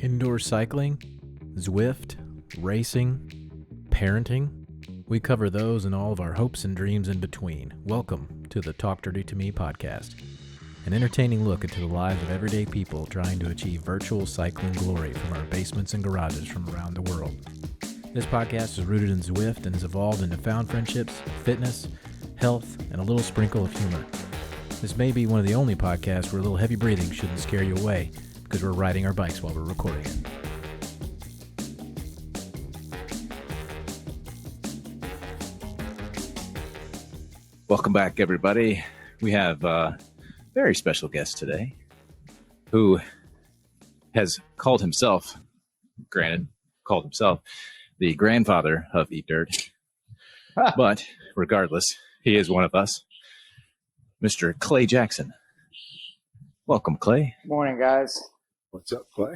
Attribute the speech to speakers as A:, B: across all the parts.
A: Indoor cycling, Zwift, racing, parenting. We cover those and all of our hopes and dreams in between. Welcome to the Talk Dirty to Me podcast, an entertaining look into the lives of everyday people trying to achieve virtual cycling glory from our basements and garages from around the world. This podcast is rooted in Zwift and has evolved into found friendships, fitness, health, and a little sprinkle of humor. This may be one of the only podcasts where a little heavy breathing shouldn't scare you away, because we're riding our bikes while we're recording it.
B: Welcome back, everybody. We have a very special guest today who has called himself the grandfather of Eat Dirt. But regardless, he is one of us, Mr. Clay Jackson. Welcome, Clay.
C: Morning, guys.
D: What's up, Clay?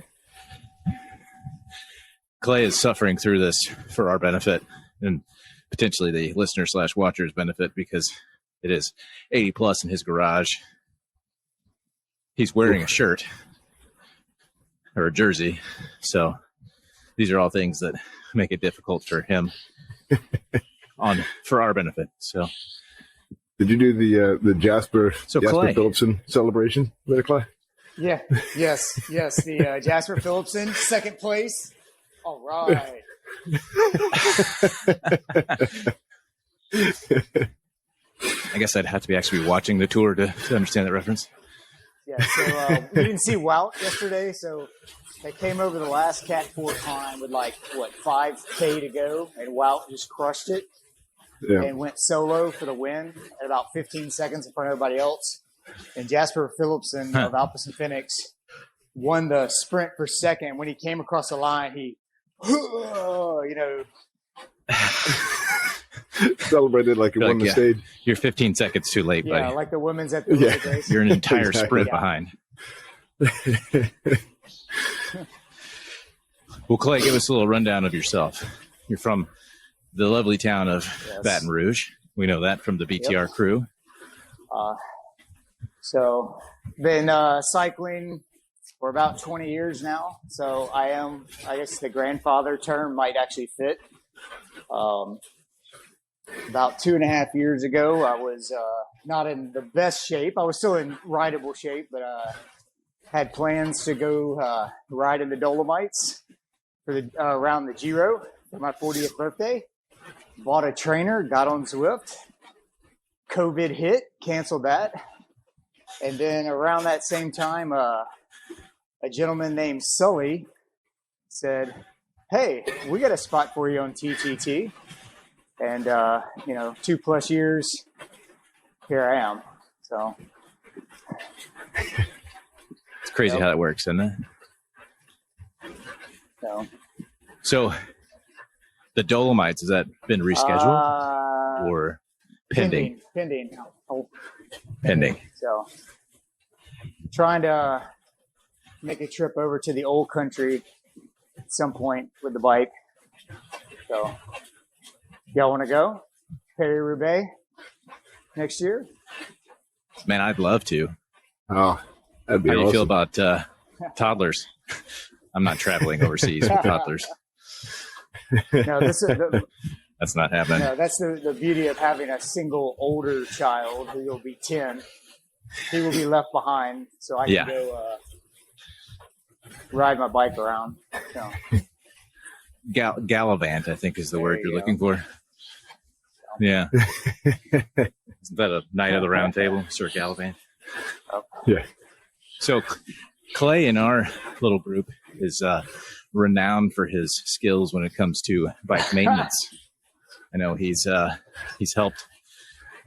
B: Clay is suffering through this for our benefit and potentially the listener/watcher's benefit because it is 80 plus in his garage. He's wearing a shirt or a jersey. So these are all things that make it difficult for him for our benefit. So
D: did you do the Jasper Philipsen celebration there, Clay?
C: Yeah. Yes. The Jasper Philipsen, second place. All right.
B: I guess I'd have to be actually watching the tour to understand that reference.
C: Yeah. So we didn't see Wout yesterday, so they came over the last Cat 4 climb with 5K to go, and Wout just crushed it and went solo for the win at about 15 seconds in front of everybody else. And Jasper Philipsen of Alpecin Fenix won the sprint for second. When he came across the line, he,
D: celebrated like he won the stage.
B: You're 15 seconds too late, buddy.
C: Yeah, like the women's at the race.
B: You're an entire sprint behind. Well, Clay, give us a little rundown of yourself. You're from the lovely town of Baton Rouge. We know that from the BTR crew.
C: So been cycling for about 20 years now. So I guess the grandfather term might actually fit. About 2.5 years ago, I was not in the best shape. I was still in rideable shape, but had plans to go ride in the Dolomites for around the Giro for my 40th birthday. Bought a trainer, got on Zwift. COVID hit, canceled that. And then around that same time, a gentleman named Sully said, "Hey, we got a spot for you on TTT." And, 2+ years, here I am. So
B: it's crazy how that works, isn't it? So the Dolomites, has that been rescheduled or pending?
C: Pending.
B: Pending.
C: So trying to make a trip over to the old country at some point with the bike. So y'all want to go? Paris-Roubaix next year?
B: Man, I'd love to.
D: Oh, that'd be
B: How do you
D: awesome.
B: feel about toddlers? I'm not traveling overseas with toddlers.
C: No,
B: That's not happening.
C: No, that's the beauty of having a single older child who will be 10. He will be left behind, so I can go ride my bike around. So.
B: Gallivant, I think, is the word you're looking for. Yeah. Isn't that a Knight of the Round Table, Sir Gallivant?
D: Yeah.
B: So Clay in our little group is renowned for his skills when it comes to bike maintenance. I know he's helped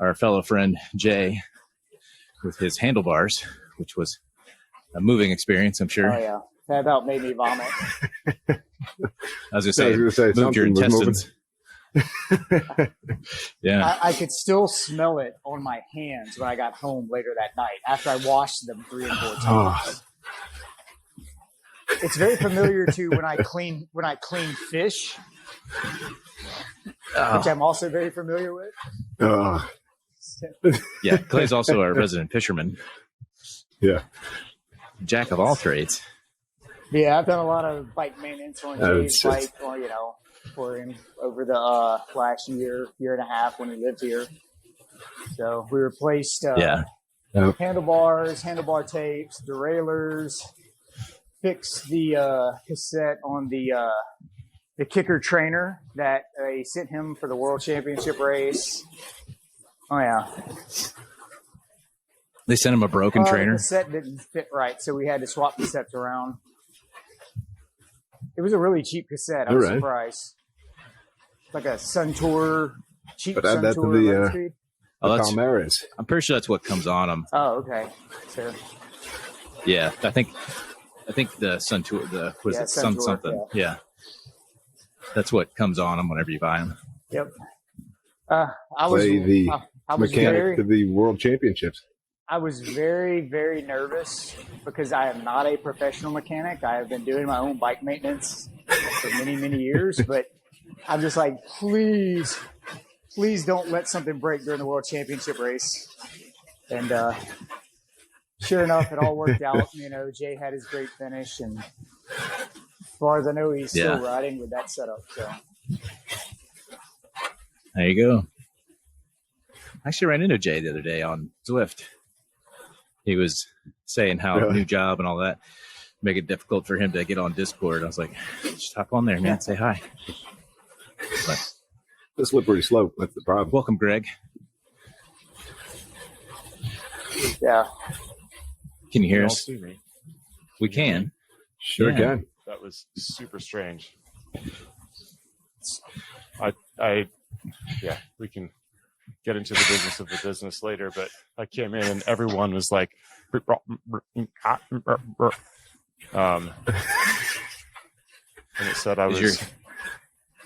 B: our fellow friend Jay with his handlebars, which was a moving experience, I'm sure.
C: Oh, yeah. That about made me vomit.
B: I was going to say moved your intestines. Yeah.
C: I could still smell it on my hands when I got home later that night after I washed them 3 and 4 times. It's very familiar to when I clean fish, which I'm also very familiar with.
B: Yeah, Clay's also our resident fisherman.
D: Yeah.
B: Jack of all trades.
C: Yeah, I've done a lot of bike maintenance on Jay's bike, or for him over the last year and a half when he lived here. So we replaced handlebars, handlebar tapes, derailleurs, fixed the cassette on the kicker trainer that they sent him for the World Championship race. Oh yeah.
B: They sent him a broken trainer?
C: The cassette didn't fit right, so we had to swap cassettes around. It was a really cheap cassette. I was surprised. It's like a Suntour, cheap Suntour. Add that to
D: the Palmares.
B: I'm pretty sure that's what comes on them.
C: Oh, okay. Sure.
B: Yeah, I think the Suntour, Sun something. Yeah. That's what comes on them whenever you buy them.
C: Yep. I was
D: mechanic to the World Championships.
C: I was very, very nervous because I am not a professional mechanic. I have been doing my own bike maintenance for many, many years, but I'm just like, please don't let something break during the World Championship race. And sure enough, it all worked out. Jay had his great finish, and as far as I know, he's still riding with that setup. So
B: there you go. I actually ran into Jay the other day on Zwift. He was saying how new job and all that make it difficult for him to get on Discord. I was like, just hop on there, man. Say hi. But
D: the slippery slope. That's the problem.
B: Welcome, Greg.
C: Yeah.
B: Can you hear us? See me? We can.
D: Sure can.
E: That was super strange. We can get into the business of the business later, but I came in and everyone was like, and it said I was.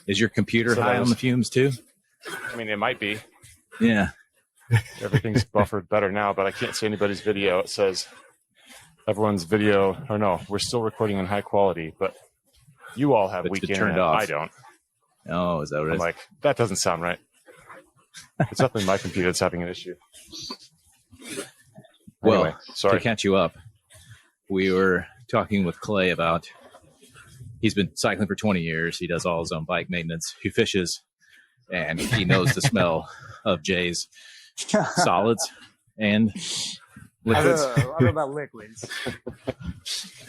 B: Is your computer high on the fumes too?
E: I mean, it might be.
B: Yeah.
E: Everything's buffered better now, but I can't see anybody's video. It says everyone's video, or no, we're still recording in high quality, but you all have weak internet. I don't.
B: Oh, is that what it is?
E: I'm like, that doesn't sound right. It's definitely my computer that's having an issue.
B: Well,
E: anyway, sorry.
B: To catch you up, we were talking with Clay about he's been cycling for 20 years. He does all his own bike maintenance. He fishes, and he knows the smell of Jay's solids and liquids.
C: I don't know about liquids.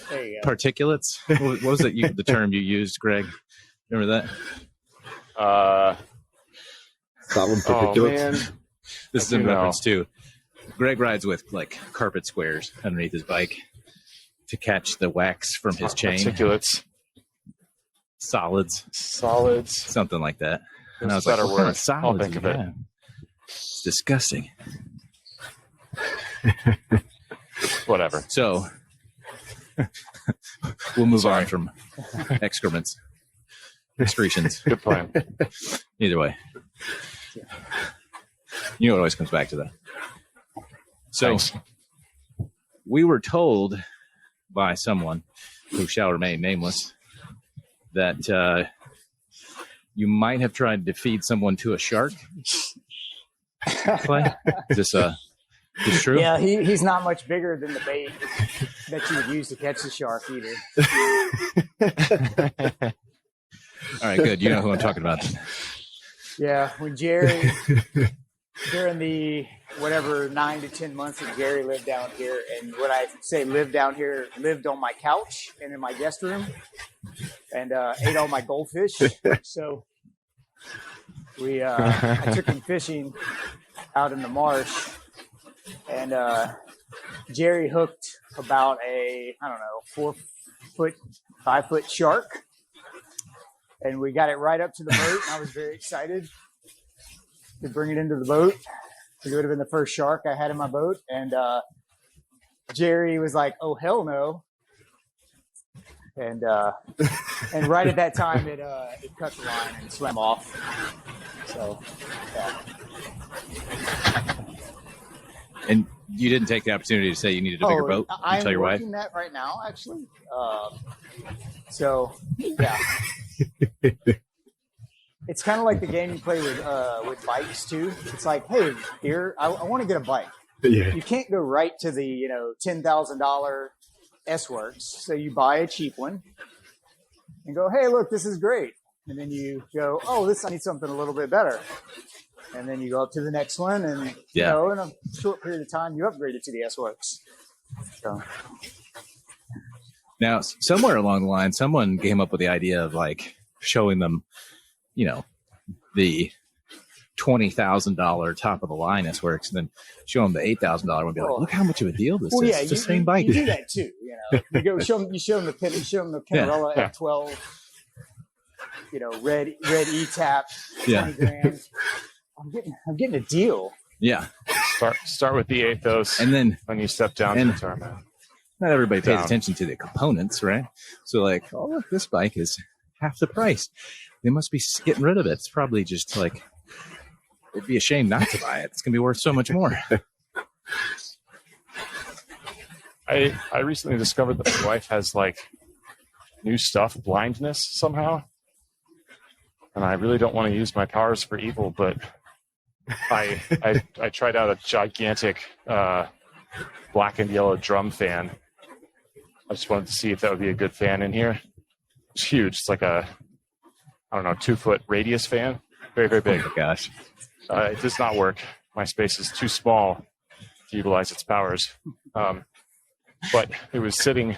C: There you go.
B: Particulates. What was it? The term you used, Greg? Remember
D: that? Solid particulates.
E: Oh, man.
B: This is in reference to Greg rides with like carpet squares underneath his bike to catch the wax from his chain.
E: Particulates.
B: Solids. Something like that. And I was like, what kind of solids?
E: I'll think of it.
B: It's disgusting.
E: Whatever.
B: So we'll move on from excrements. Excretions.
E: Good plan.
B: Either way. You know, it always comes back to that. So Thanks. We were told by someone who shall remain nameless that you might have tried to feed someone to a shark. Clay? Is this true?
C: Yeah, he's not much bigger than the bait that you would use to catch the shark either.
B: All right, good. You know who I'm talking about.
C: Yeah, when Jerry, during the 9 to 10 months that Jerry lived down here, and when I say lived down here, lived on my couch and in my guest room, and ate all my goldfish. So I took him fishing out in the marsh, and Jerry hooked about a 5 foot shark. And we got it right up to the boat, and I was very excited to bring it into the boat. It would have been the first shark I had in my boat. And Jerry was like, "Oh, hell no." And right at that time, it cut the line and swam off. So, yeah.
B: And you didn't take the opportunity to say you needed a bigger boat?
C: I'm
B: tell your wife?
C: working that right now, actually. So, yeah. It's kind of like the game you play with bikes too. It's like, hey, here, I want to get a bike.
D: Yeah.
C: You can't go right to the $10,000 S-Works. So you buy a cheap one and go, hey, look, this is great. And then you go, oh, I need something a little bit better. And then you go up to the next one, and you know, in a short period of time, you upgrade it to the S-Works. So.
B: Now, somewhere along the line, someone came up with the idea of like showing them, you know, the $20,000 top of the line S-Works, and then show them the $8,000 one and be like, look how much of a deal this is.
C: Yeah,
B: it's the same bike.
C: You do that too. You know, you show them the Pinarello F12. You know, red E-Tap, 20 grand. I'm getting a deal.
B: Yeah.
E: Start with the Athos, and then when you step down to the Tarmac.
B: Not everybody pays attention to the components, right? So like, oh look, this bike is half the price. They must be getting rid of it. It's probably just like, it'd be a shame not to buy it. It's gonna be worth so much more.
E: I recently discovered that my wife has like new stuff blindness somehow. And I really don't want to use my powers for evil, but I tried out a gigantic black and yellow drum fan. I just wanted to see if that would be a good fan in here. It's huge. It's like a, 2-foot radius fan. Very, very big.
B: Oh my gosh.
E: It does not work. My space is too small to utilize its powers. But it was sitting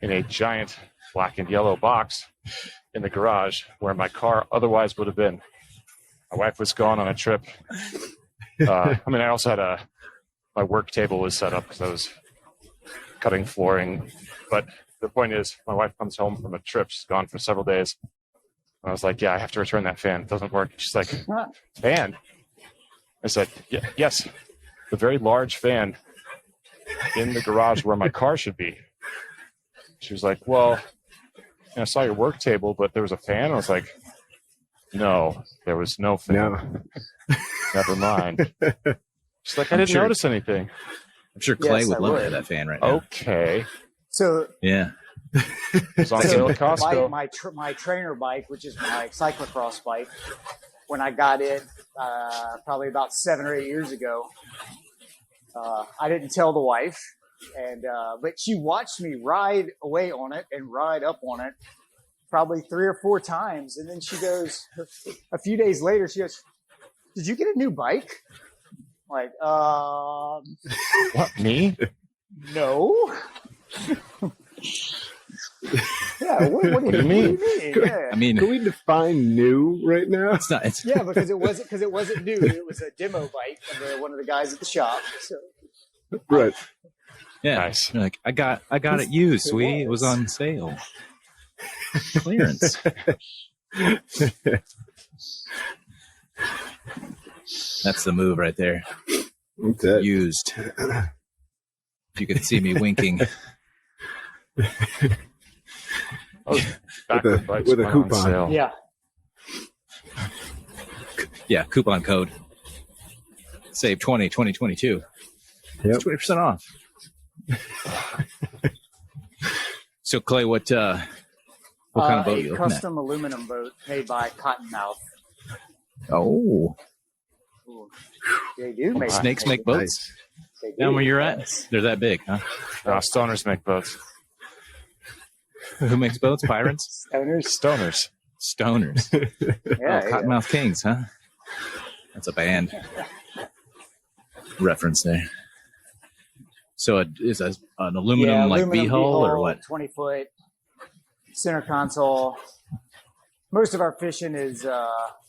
E: in a giant black and yellow box in the garage where my car otherwise would have been. My wife was gone on a trip. I also had my work table was set up because I was cutting flooring. But the point is, my wife comes home from a trip. She's gone for several days. And I was like, yeah, I have to return that fan. It doesn't work. She's like, fan? I said, yes, the very large fan in the garage where my car should be. She was like, well, I saw your work table, but there was a fan. I was like, no, there was no fan. No. Never mind. She's like, I didn't notice anything.
B: I'm sure Clay would love to have that fan right now.
E: Okay.
C: So
B: yeah.
E: It's on sale at Costco.
C: My trainer bike, which is my cyclocross bike, when I got it probably about 7 or 8 years ago, I didn't tell the wife. But she watched me ride away on it and ride up on it probably 3 or 4 times. And then she goes, a few days later, she goes, did you get a new bike? I'm like,
E: what, me?
C: No. Yeah, what do you mean? Yeah.
D: I mean, can we define new right now?
B: It's not.
C: Yeah, because it wasn't new. It was a demo bike under one of the guys at the shop. So.
D: Right.
B: Yeah.
E: Nice.
B: Like I got it used, sweetie. It was on sale. Clearance. That's the move right there.
D: Okay.
B: Used. If you could see me winking.
E: With
D: a coupon.
C: Yeah.
B: Yeah, coupon code. Save 2022.
D: Yep.
B: 20% off. So Clay, what kind of boat are you looking at?
C: Custom aluminum boat made by Cottonmouth.
B: Oh.
C: Ooh. They do make
B: Snakes make boats? Down where you're at? They're that big, huh?
E: Stoners make boats.
B: Who makes boats? Pirates?
C: Stoners.
B: Stoners.
C: Yeah,
B: Cottonmouth Kings, huh? That's a band reference there. So it is an aluminum V-hull or what?
C: 20-foot center console. Most of our fishing is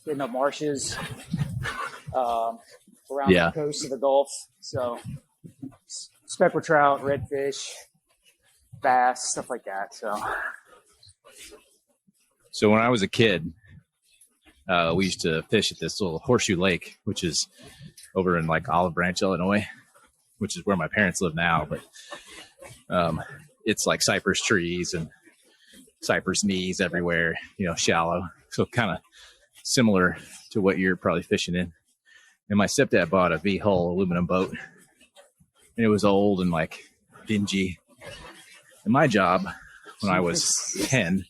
C: in the marshes around the coast of the Gulf. So speckled trout, redfish, bass, stuff like that.
B: So when I was a kid, we used to fish at this little horseshoe lake, which is over in like Olive Branch, Illinois, which is where my parents live now. But it's like cypress trees and cypress knees everywhere, shallow. So kind of similar to what you're probably fishing in. And my stepdad bought a V-hull aluminum boat. And it was old and like dingy. And my job when I was 10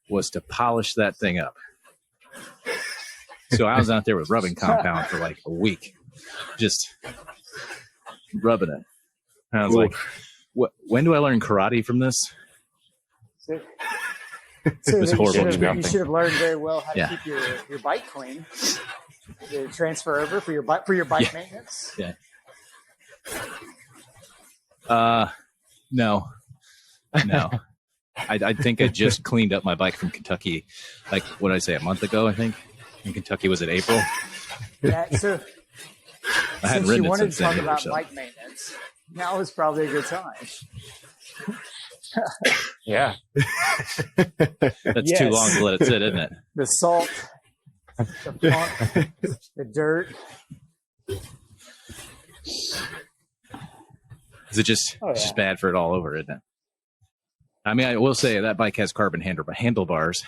B: was to polish that thing up. So I was out there with rubbing compound for like a week, just rubbing it. And I was like, When do I learn karate from this?
C: So
B: was horrible.
C: You should have learned very well how to keep your bike clean. To transfer over for your bike maintenance.
B: Yeah. No. I think I just cleaned up my bike from Kentucky, like what did I say, a month ago? I think in Kentucky. Was it April?
C: Yeah. So
B: I hadn't
C: since
B: ridden
C: you
B: it
C: wanted
B: since
C: to talk
B: then
C: about
B: so.
C: bike maintenance, now is probably a good time.
E: Yeah.
B: That's too long to let it sit, isn't it?
C: The salt, the funk, the dirt.
B: Is it just it's just bad for it all over, isn't it? I mean, I will say that bike has carbon handlebars.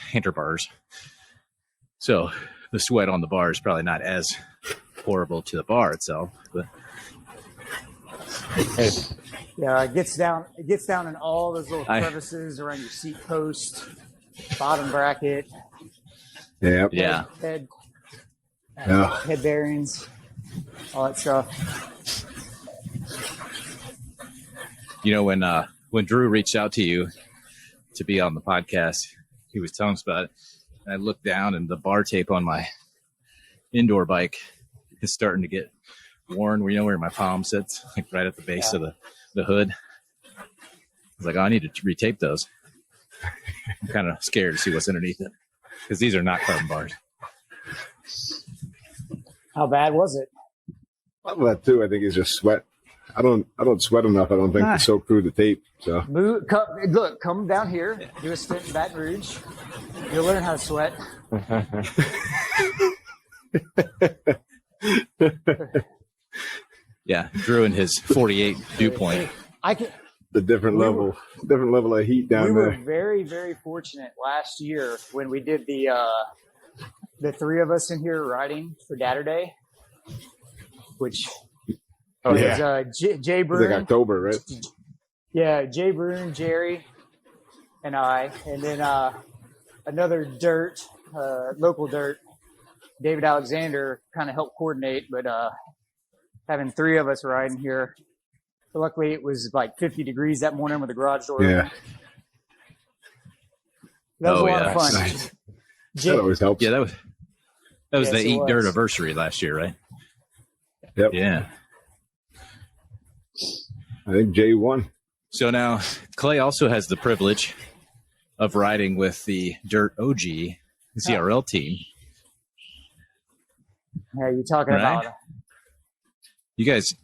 B: So the sweat on the bar is probably not as horrible to the bar itself, but
C: Yeah, it gets down in all those little crevices around your seat post, bottom bracket,
B: yeah.
C: head bearings, all that stuff.
B: You know, when Drew reached out to you to be on the podcast, he was telling us about it. And I looked down, and the bar tape on my indoor bike is starting to get worn. You know where my palm sits, like right at the base of the hood. I was like, I need to retape those. I'm kind of scared to see what's underneath it because these are not carbon bars.
C: How bad was it?
D: Well, that too, I think, is just sweat. I don't sweat enough, I don't think, to soak through the tape. So
C: Come down here, do a stint in Baton Rouge. You'll learn how to sweat.
B: Yeah, Drew and his 48 dew point.
D: The different level of heat down there.
C: We were very, very fortunate last year when we did the three of us in here riding for Datter Day, which was Jay Broon.
D: It's like October, right?
C: Yeah, Jay Broon, Jerry, and I, and then another local dirt, David Alexander, kind of helped coordinate, but having three of us riding here. So luckily, it was like 50 degrees that morning with the garage door open. That was a lot of fun.
D: Nice. That always helps.
B: Yeah, that was the Eat Dirt anniversary last year, right?
D: Yep.
B: Yeah.
D: I think Jay won.
B: So now Clay also has the privilege of riding with the Dirt OG CRL team.
C: Yeah, you're talking about
B: You guys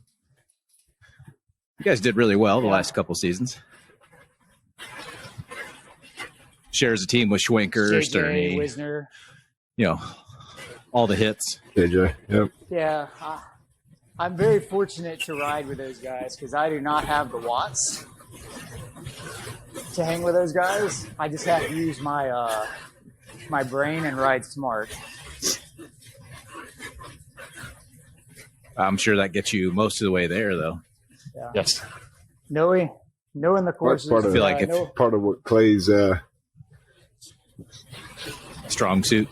B: did really well the last couple seasons. Shares a team with Schwenker, Sturny,
C: Wisner.
B: You know, all the hits.
D: JJ, yep.
C: Yeah, I'm very fortunate to ride with those guys because I do not have the watts to hang with those guys. I just have to use my my brain and ride smart.
B: I'm sure that gets you most of the way there, though.
C: Yeah.
E: Yes.
C: Knowing the courses.
D: Part of,
B: I feel like it's
D: part of what Clay's
B: strong suit.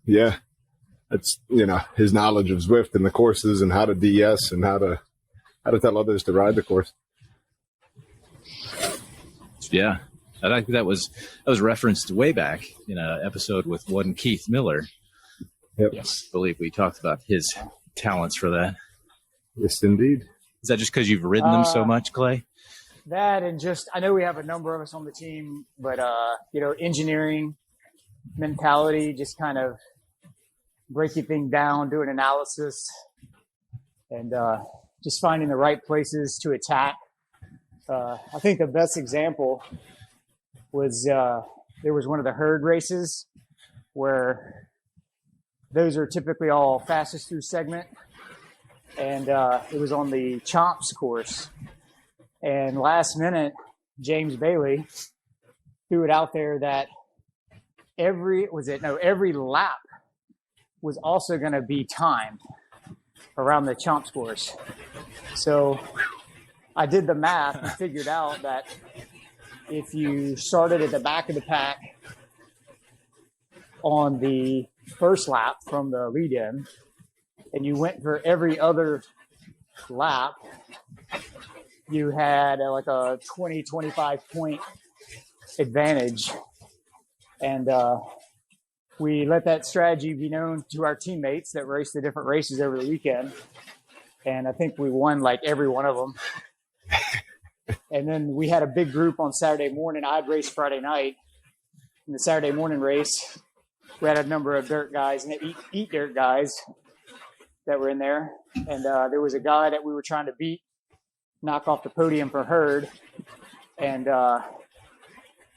D: Yeah. That's, his knowledge of Zwift and the courses and how to DS and how to tell others to ride the course.
B: Yeah. I think that was referenced way back in an episode with one Keith Miller.
D: Yep.
B: Yes. I believe we talked about his talents for that.
D: Yes, indeed.
B: Is that just because you've ridden them so much, Clay?
C: That and just, I know we have a number of us on the team, but, engineering mentality, just kind of breaking things down, doing analysis, and just finding the right places to attack. I think the best example was there was one of the herd races where those are typically all fastest through segment. And it was on the Chomps course. And last minute, James Bailey threw it out there that every lap was also going to be timed around the Chomps course. So I did the math and figured out that if you started at the back of the pack on the first lap from the lead in, and you went for every other lap, you had like a 20, 25 point advantage. And we let that strategy be known to our teammates that raced the different races over the weekend. And I think we won like every one of them. And then we had a big group on Saturday morning. I'd race Friday night. In the Saturday morning race, we had a number of dirt guys and eat dirt guys that were in there. And there was a guy that we were trying to beat, knock off the podium for Herd. And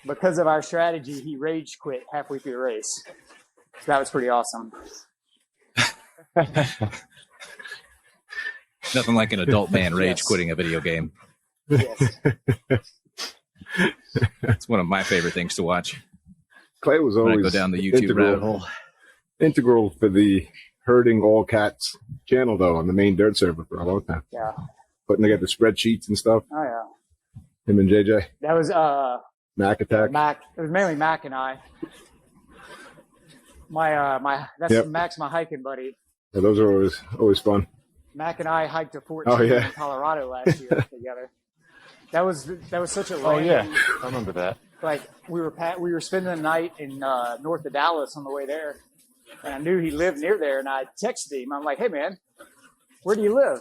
C: because of our strategy, he rage quit halfway through the race. So that was pretty awesome.
B: Nothing like an adult man rage quitting a video game.
C: Yes.
B: It's one of my favorite things to watch.
D: Clay was
B: When I
D: always
B: go down the YouTube rabbit hole.
D: integral for the Herding All Cats channel, though, on the main dirt server for a long time.
C: Yeah.
D: Putting together spreadsheets and stuff.
C: Oh, yeah.
D: Him and JJ.
C: That was
D: Mac Attack.
C: Mac. It was mainly Mac and I. That's
D: Yep.
C: Mac's my hiking buddy.
D: Yeah, those are always fun.
C: Mac and I hiked to Fort
D: Oh,
C: Cheatham
D: yeah.
C: in Colorado last year together. That was such a
E: Oh
C: random,
E: yeah, I remember that.
C: like we were spending the night in north of Dallas on the way there, and I knew he lived near there, and I texted him. I'm like, "Hey man, where do you live?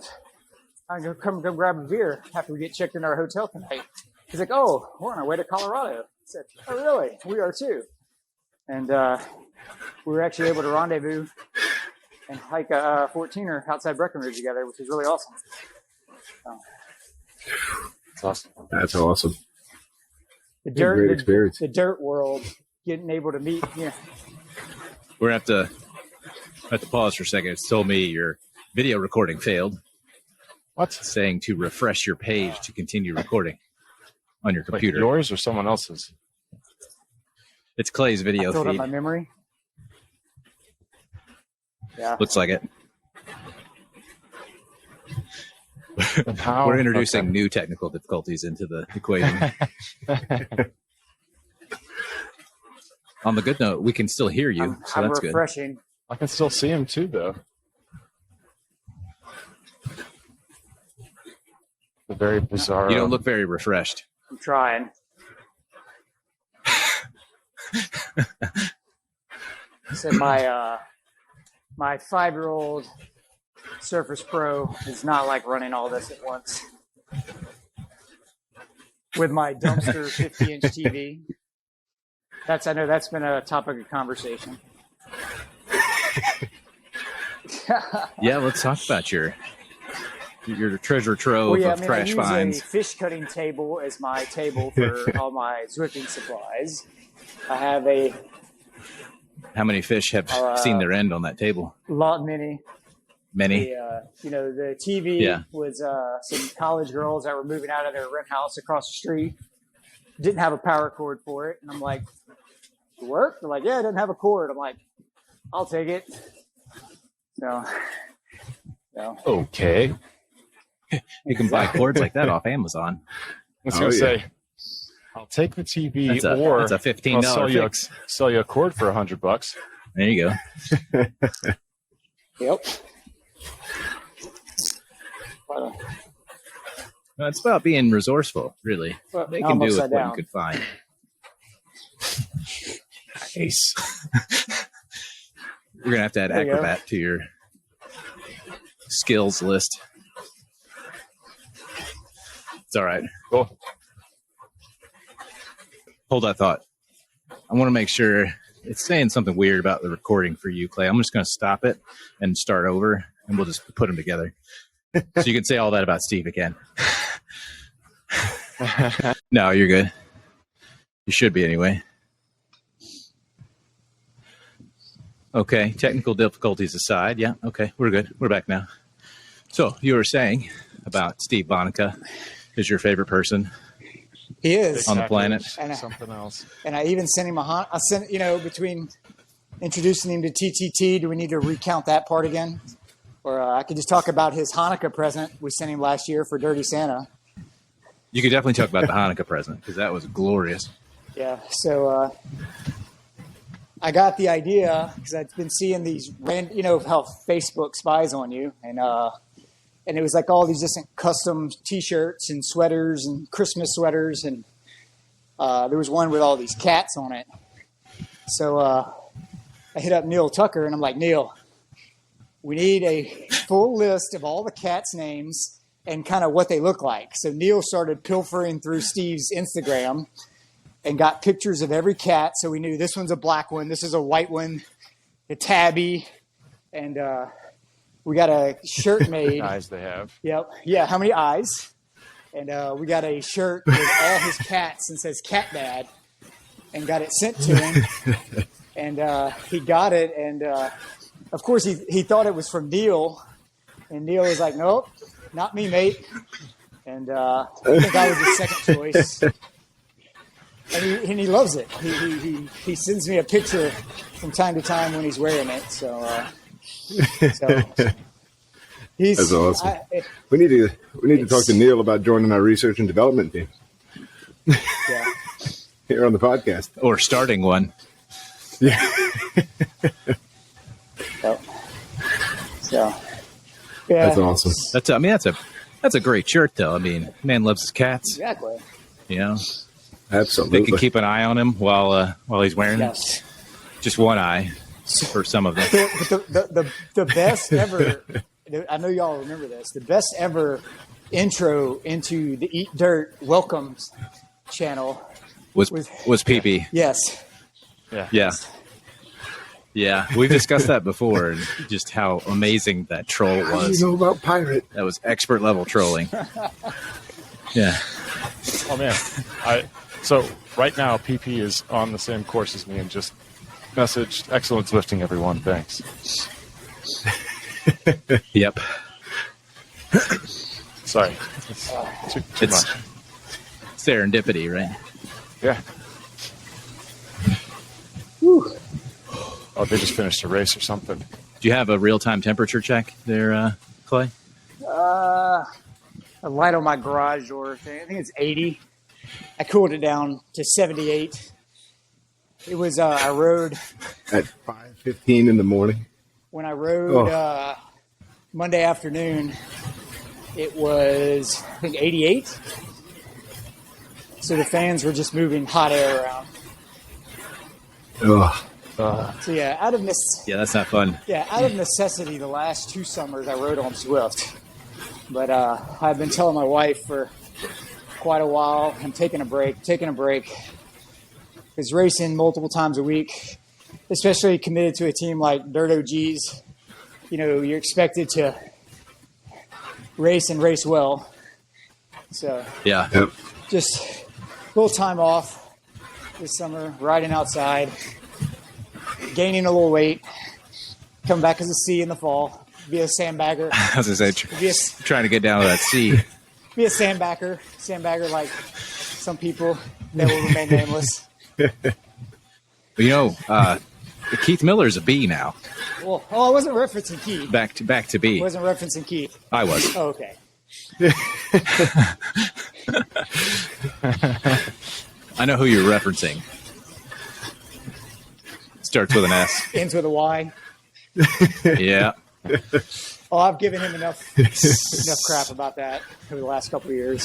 C: I'm gonna come grab a beer after we get checked in our hotel tonight." He's like, "Oh, we're on our way to Colorado." I said, "Oh really? We are too." And we were actually able to rendezvous and hike a 14er outside Breckenridge together, which was really awesome.
E: It's awesome.
D: That's awesome.
C: The
D: Great experience.
C: the dirt world, getting able to meet. Yeah,
B: We're going to have to pause for a second. It's told me your video recording failed.
E: What?
B: Saying to refresh your page to continue recording on your
E: Like
B: computer.
E: yours or someone else's?
B: It's Clay's video
C: I filled up
B: feed.
C: my memory. Yeah.
B: Looks like it.
E: And how?
B: We're introducing new technical difficulties into the equation. On the good note, we can still hear you, so
C: I'm
B: that's good.
C: refreshing.
E: I can still see him too, though. The very bizarre.
B: You don't look very refreshed.
C: I'm trying. So my 5-year-old Surface Pro is not like running all this at once. With my dumpster 50-inch TV. I know that's been a topic of conversation.
B: Yeah, let's talk about your treasure trove of trash
C: I use
B: finds.
C: a fish cutting table as my table for all my Zwifting supplies. I have a
B: How many fish have seen their end on that table?
C: many.
B: Many.
C: The TV
B: Yeah.
C: was some college girls that were moving out of their rent house across the street. Didn't have a power cord for it. And I'm like, "It work?" They're like, "Yeah, it doesn't have a cord." I'm like, "I'll take it." So,
E: Okay.
B: You can buy cords like that off Amazon.
E: I was
D: Oh,
E: gonna
D: yeah.
E: say, I'll take the TV,
B: That's a
E: or
B: $15
E: I'll
B: fix.
E: sell you a cord for $100.
B: There you go.
C: yep.
B: No, it's about being resourceful, really.
C: Well,
B: They
C: now
B: can
C: I'm
B: do with
C: upside
B: what
C: down.
B: you could find.
E: Nice.
B: You're gonna have to add
C: There you go.
B: Acrobat to your skills list. It's all right.
E: Cool.
B: Hold that thought. I want to make sure it's saying something weird about the recording for you, Clay. I'm just going to stop it and start over, and we'll just put them together. So you can say all that about Steve again. No, you're good. You should be anyway. Okay, technical difficulties aside. Yeah, okay, we're good. We're back now. So you were saying about Steve Bonica is your favorite person
C: He is.
B: on the planet.
C: And
E: Something else.
C: And I even sent him I sent, between introducing him to TTT, do we need to recount that part again? Or I could just talk about his Hanukkah present we sent him last year for Dirty Santa.
B: You could definitely talk about the Hanukkah present because that was glorious.
C: Yeah. So I got the idea because I've been seeing these, how Facebook spies on you. And and it was like all these different custom T-shirts and sweaters and Christmas sweaters, and there was one with all these cats on it. So I hit up Neil Tucker, and I'm like, Neil, we need a full list of all the cats' names and kind of what they look like. So Neil started pilfering through Steve's Instagram and got pictures of every cat. So we knew this one's a black one, this is a white one, a tabby, and we got a shirt made.
E: Eyes they have.
C: Yep. Yeah. How many eyes? And we got a shirt with all his cats and says Cat Dad, and got it sent to him. And he got it. And of course, he thought it was from Neil. And Neil was like, nope, not me, mate. And I think I was his second choice. And he loves it. He sends me a picture from time to time when he's wearing it. So he's,
D: That's awesome. We need to talk to Neil about joining our research and development team.
C: Yeah.
D: Here on the podcast.
B: Or starting one.
D: Yeah.
C: So yeah.
D: That's awesome.
B: That's a great shirt, though. I mean, man loves his cats.
C: Exactly.
B: You know,
D: Absolutely.
B: they can keep an eye on him while he's wearing
C: Yes.
B: it. Just one eye for some of them.
C: The best ever, I know y'all remember this, the best ever intro into the Eat Dirt Welcomes channel
B: Was PP.
C: Yes.
B: Yeah. Yeah, we've discussed that before, and just how amazing that troll
D: How do
B: was.
D: you know about pirate?
B: That was expert level trolling. Yeah.
E: Oh man. So right now PP is on the same course as me and just messaged excellence lifting everyone. Thanks.
B: Yep.
E: Sorry. It's too
B: It's
E: much.
B: serendipity, right?
E: Yeah. Oh, they just finished a race or something.
B: Do you have a real-time temperature check there, Clay?
C: A light on my garage door thing. I think it's 80. I cooled it down to 78. It was I rode
D: At 5:15 in the morning.
C: when I rode Monday afternoon. It was I think 88. So the fans were just moving hot air around.
D: Ugh.
C: So yeah, out of
B: Yeah, that's not fun.
C: necessity, the last 2 summers I rode on Zwift. But I've been telling my wife for quite a while, I'm taking a break. Because racing multiple times a week, especially committed to a team like Dirt OGs, you know, you're expected to race and race well. So
B: Yeah.
D: Yep.
C: just a little time off this summer, riding outside, gaining a little weight, come back as a C in the fall, be a sandbagger,
B: I was going to
C: be a,
B: say, trying to get down to that C.
C: be a sandbagger like some people that will remain nameless.
B: You know, Keith Miller's a B now.
C: Well, I wasn't referencing Keith.
B: Back to B.
C: I wasn't referencing Keith.
B: I was.
C: Oh, okay.
B: I know who you're referencing. Starts with an S.
C: Ends with a Y.
B: Yeah.
C: Oh, I've given him enough crap about that over the last couple of years.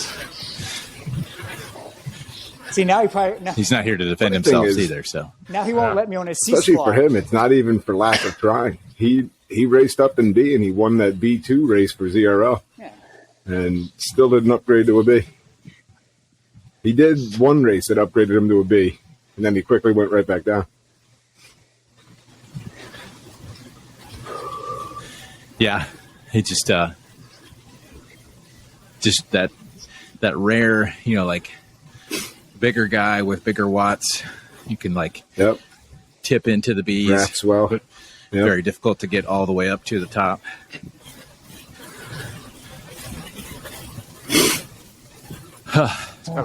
C: See, now
B: He's not here to defend
D: Funny thing
B: himself
D: is-
B: either, so.
C: now he won't let me on his C
D: Especially
C: squad.
D: for him, it's not even for lack of trying. He raced up in B and he won that B2 race for ZRL.
C: Yeah.
D: And still didn't upgrade to a B. He did one race that upgraded him to a B, and then he quickly went right back down.
B: Yeah. He just that rare, you know, like bigger guy with bigger watts. You can like
D: Yep.
B: tip into the B's.
D: Wraps well.
B: But
D: Yep.
B: very difficult to get all the way up to the top.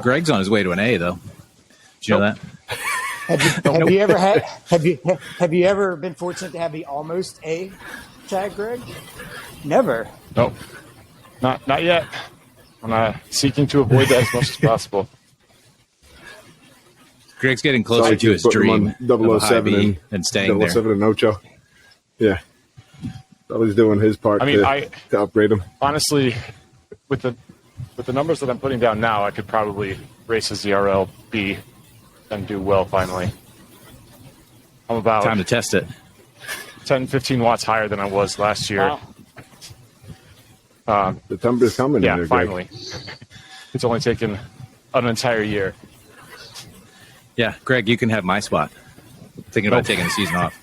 B: Greg's on his way to an A, though. Did you know that?
C: Have you ever been fortunate to have the almost A tag, Greg? Never.
E: Nope. Not yet. I'm seeking to avoid that as much as possible.
B: Greg's getting closer to his
D: Put him
B: dream
D: on
B: of a high
D: 007
B: B and staying there.
D: 007 and Ocho. Yeah. So he's doing his part
E: I mean,
D: to upgrade him.
E: honestly, with the numbers that I'm putting down now, I could probably race a ZRL B and do well finally. I'm about
B: Time to test it.
E: 10, 15 watts higher than I was last year.
C: Wow.
D: The number's coming in
E: Yeah,
D: there, Greg.
E: finally. It's only taken an entire year.
B: Yeah, Greg, you can have my spot. Thinking about taking the season off.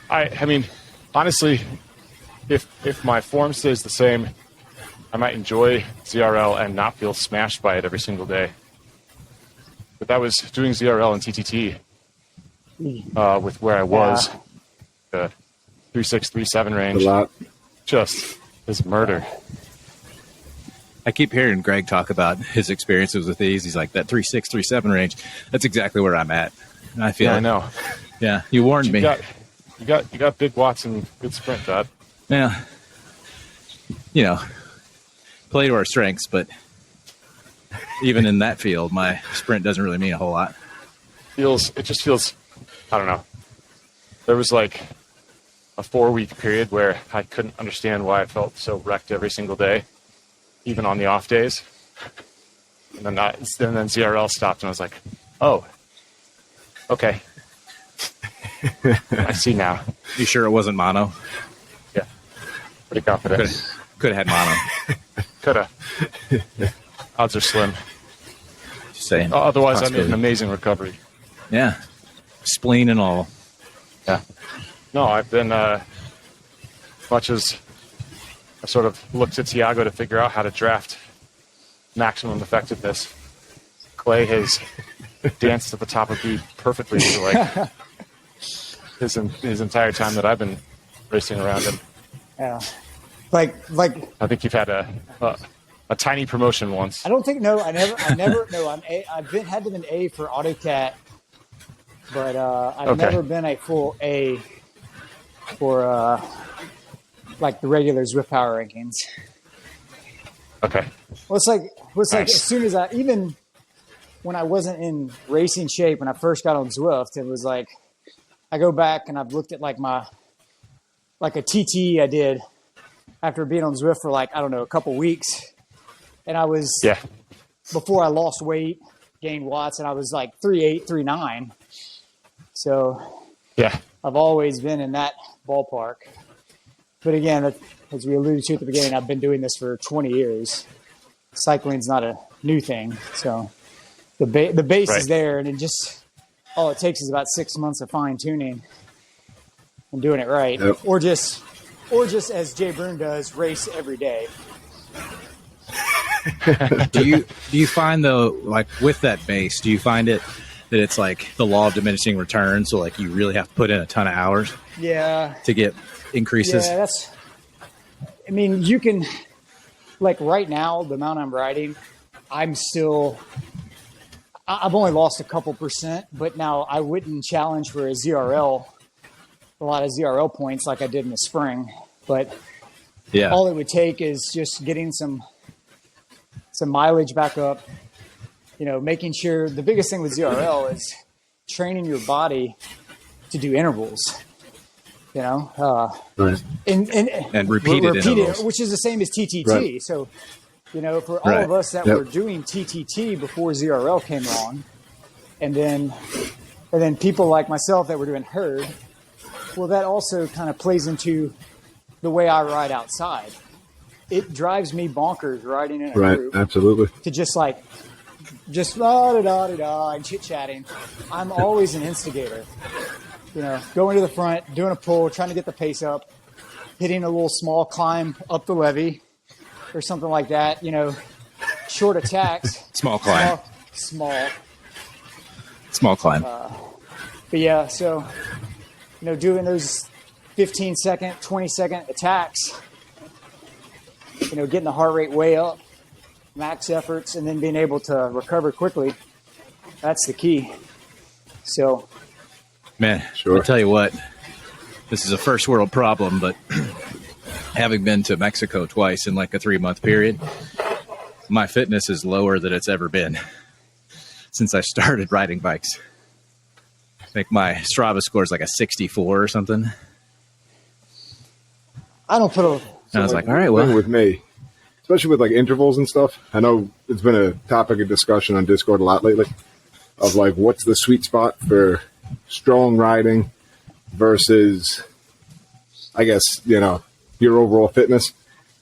E: I mean, honestly, if my form stays the same, I might enjoy ZRL and not feel smashed by it every single day. But that was doing ZRL and TTT with where I was, the 3.6, 3.7
D: A
E: range,
D: lot.
E: just is murder.
B: I keep hearing Greg talk about his experiences with these. He's like, that 3.6, 3.7 range, that's exactly where I'm at. And I feel
E: Yeah, I
B: like,
E: know.
B: yeah, you warned me.
E: You got big watts and good sprint, Dad.
B: Yeah. You know, play to our strengths, but even in that field, my sprint doesn't really mean a whole lot.
E: It just feels, I don't know. There was like a 4-week period where I couldn't understand why I felt so wrecked every single day, even on the off days. And then ZRL stopped, and I was like, oh, okay. I see now.
B: You sure it wasn't mono?
E: Yeah, pretty confident.
B: Could have had mono.
E: Coulda. Odds are slim.
B: Just saying.
E: Otherwise, I made an
B: Possibility.
E: amazing recovery.
B: Yeah. Spleen and all.
E: Yeah. No, I've been, much as I sort of looked at Tiago to figure out how to draft maximum effectiveness, Clay has danced at the top of beat perfectly for like his entire time that I've been racing around him.
C: Yeah. Like
E: I think you've had a tiny promotion once.
C: I don't think I never no, I've had to be an A for AutoCat, but I've
E: Okay.
C: never been a full A for like the regular Zwift Power rankings.
E: Okay.
C: Well, it's like
E: Nice.
C: as soon as even when I wasn't in racing shape when I first got on Zwift, it was like I go back and I've looked at like a TT I did after being on Zwift for like, I don't know, a couple weeks. And I was,
E: Yeah.
C: before I lost weight, gained watts, and I was like 3.8, 3.9. So
E: Yeah.
C: I've always been in that ballpark. But again, as we alluded to at the beginning, I've been doing this for 20 years. Cycling's not a new thing. So the base
E: Right.
C: is there, and all it takes is about 6 months of fine tuning and doing it right.
D: Yep.
C: Or just as Jay Broom does, race every day.
B: Do you find though, like with that base, do you find it that it's like the law of diminishing returns? So like you really have to put in a ton of hours
C: Yeah.
B: to get increases?
C: Yeah, I mean, you can, like right now, the amount I'm riding, I've only lost a couple percent, but now I wouldn't challenge for a lot of ZRL points like I did in the spring. But
B: Yeah.
C: all it would take is just getting some mileage back up, making sure the biggest thing with ZRL is training your body to do intervals,
D: Right.
C: and
B: repeated intervals.
C: which is the same as TTT.
D: Right.
C: So, for all
B: Right.
C: of us that
D: Yep.
C: were doing TTT before ZRL came along, and then people like myself that were doing herd, well, that also kind of plays into the way I ride outside. It drives me bonkers riding in a
D: Right.
C: group
D: Absolutely.
C: to just la da da da da and chit chatting. I'm always an instigator. Going to the front, doing a pull, trying to get the pace up, hitting a little small climb up the levee or something like that. Short attacks.
B: Small climb.
C: Small.
B: Small climb.
C: But yeah, so doing those 15-second, 20-second attacks. Getting the heart rate way up, max efforts, and then being able to recover quickly. That's the key. So,
B: Man,
D: Sure.
B: I tell you what, this is a first world problem, but having been to Mexico twice in like a 3-month period, my fitness is lower than it's ever been since I started riding bikes. I think my Strava score is like a 64 or something.
C: I don't put a.
B: And I was like, all right,
D: thing
B: well,
D: with me, especially with like intervals and stuff. I know it's been a topic of discussion on Discord a lot lately of like what's the sweet spot for strong riding versus, I guess, you know, your overall fitness.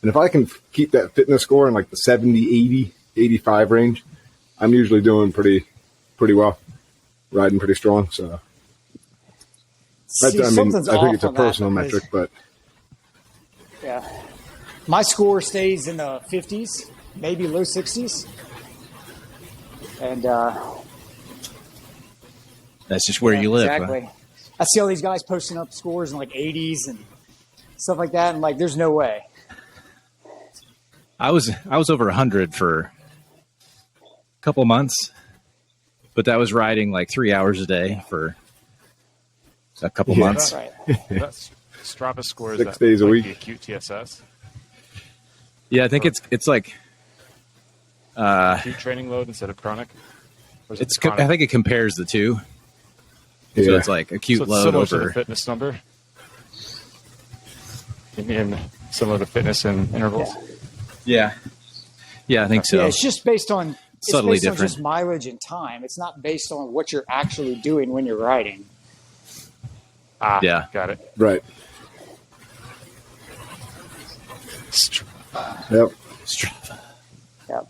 D: And if I can keep that fitness score in like the 70, 80, 85 range, I'm usually doing pretty well, riding pretty strong. So
C: See,
D: I mean,
C: something's
D: I think
C: off
D: it's a
C: on that
D: personal
C: because-
D: metric, but
C: Yeah. My score stays in the 50s, maybe low 60s. And
B: that's just where you live. huh?
C: Exactly. I see all these guys posting up scores in like 80s and stuff like that. And like, there's no way.
B: I was over 100 for a couple months, but that was riding like 3 hours a day for a couple
D: Yeah.
B: months.
C: Right.
E: That's Strava scores
D: 6
E: that
D: days a
E: like
D: week.
E: the acute TSS,
B: Yeah, I think it's like
E: acute training load instead of chronic. Or is it
B: it's.
E: chronic?
B: I think it compares the two. So
D: yeah.
B: it's like acute
E: So it's
B: load
E: similar to the
B: over.
E: fitness number. In similar to fitness and intervals.
B: Yeah, I think so.
C: Yeah, it's just based on
B: Subtly
C: it's based on
B: different.
C: just mileage and time. It's not based on what you're actually doing when you're riding.
E: Ah,
B: Yeah.
E: got it.
D: Right.
E: Strava.
D: Yep.
B: Strava.
C: Yep.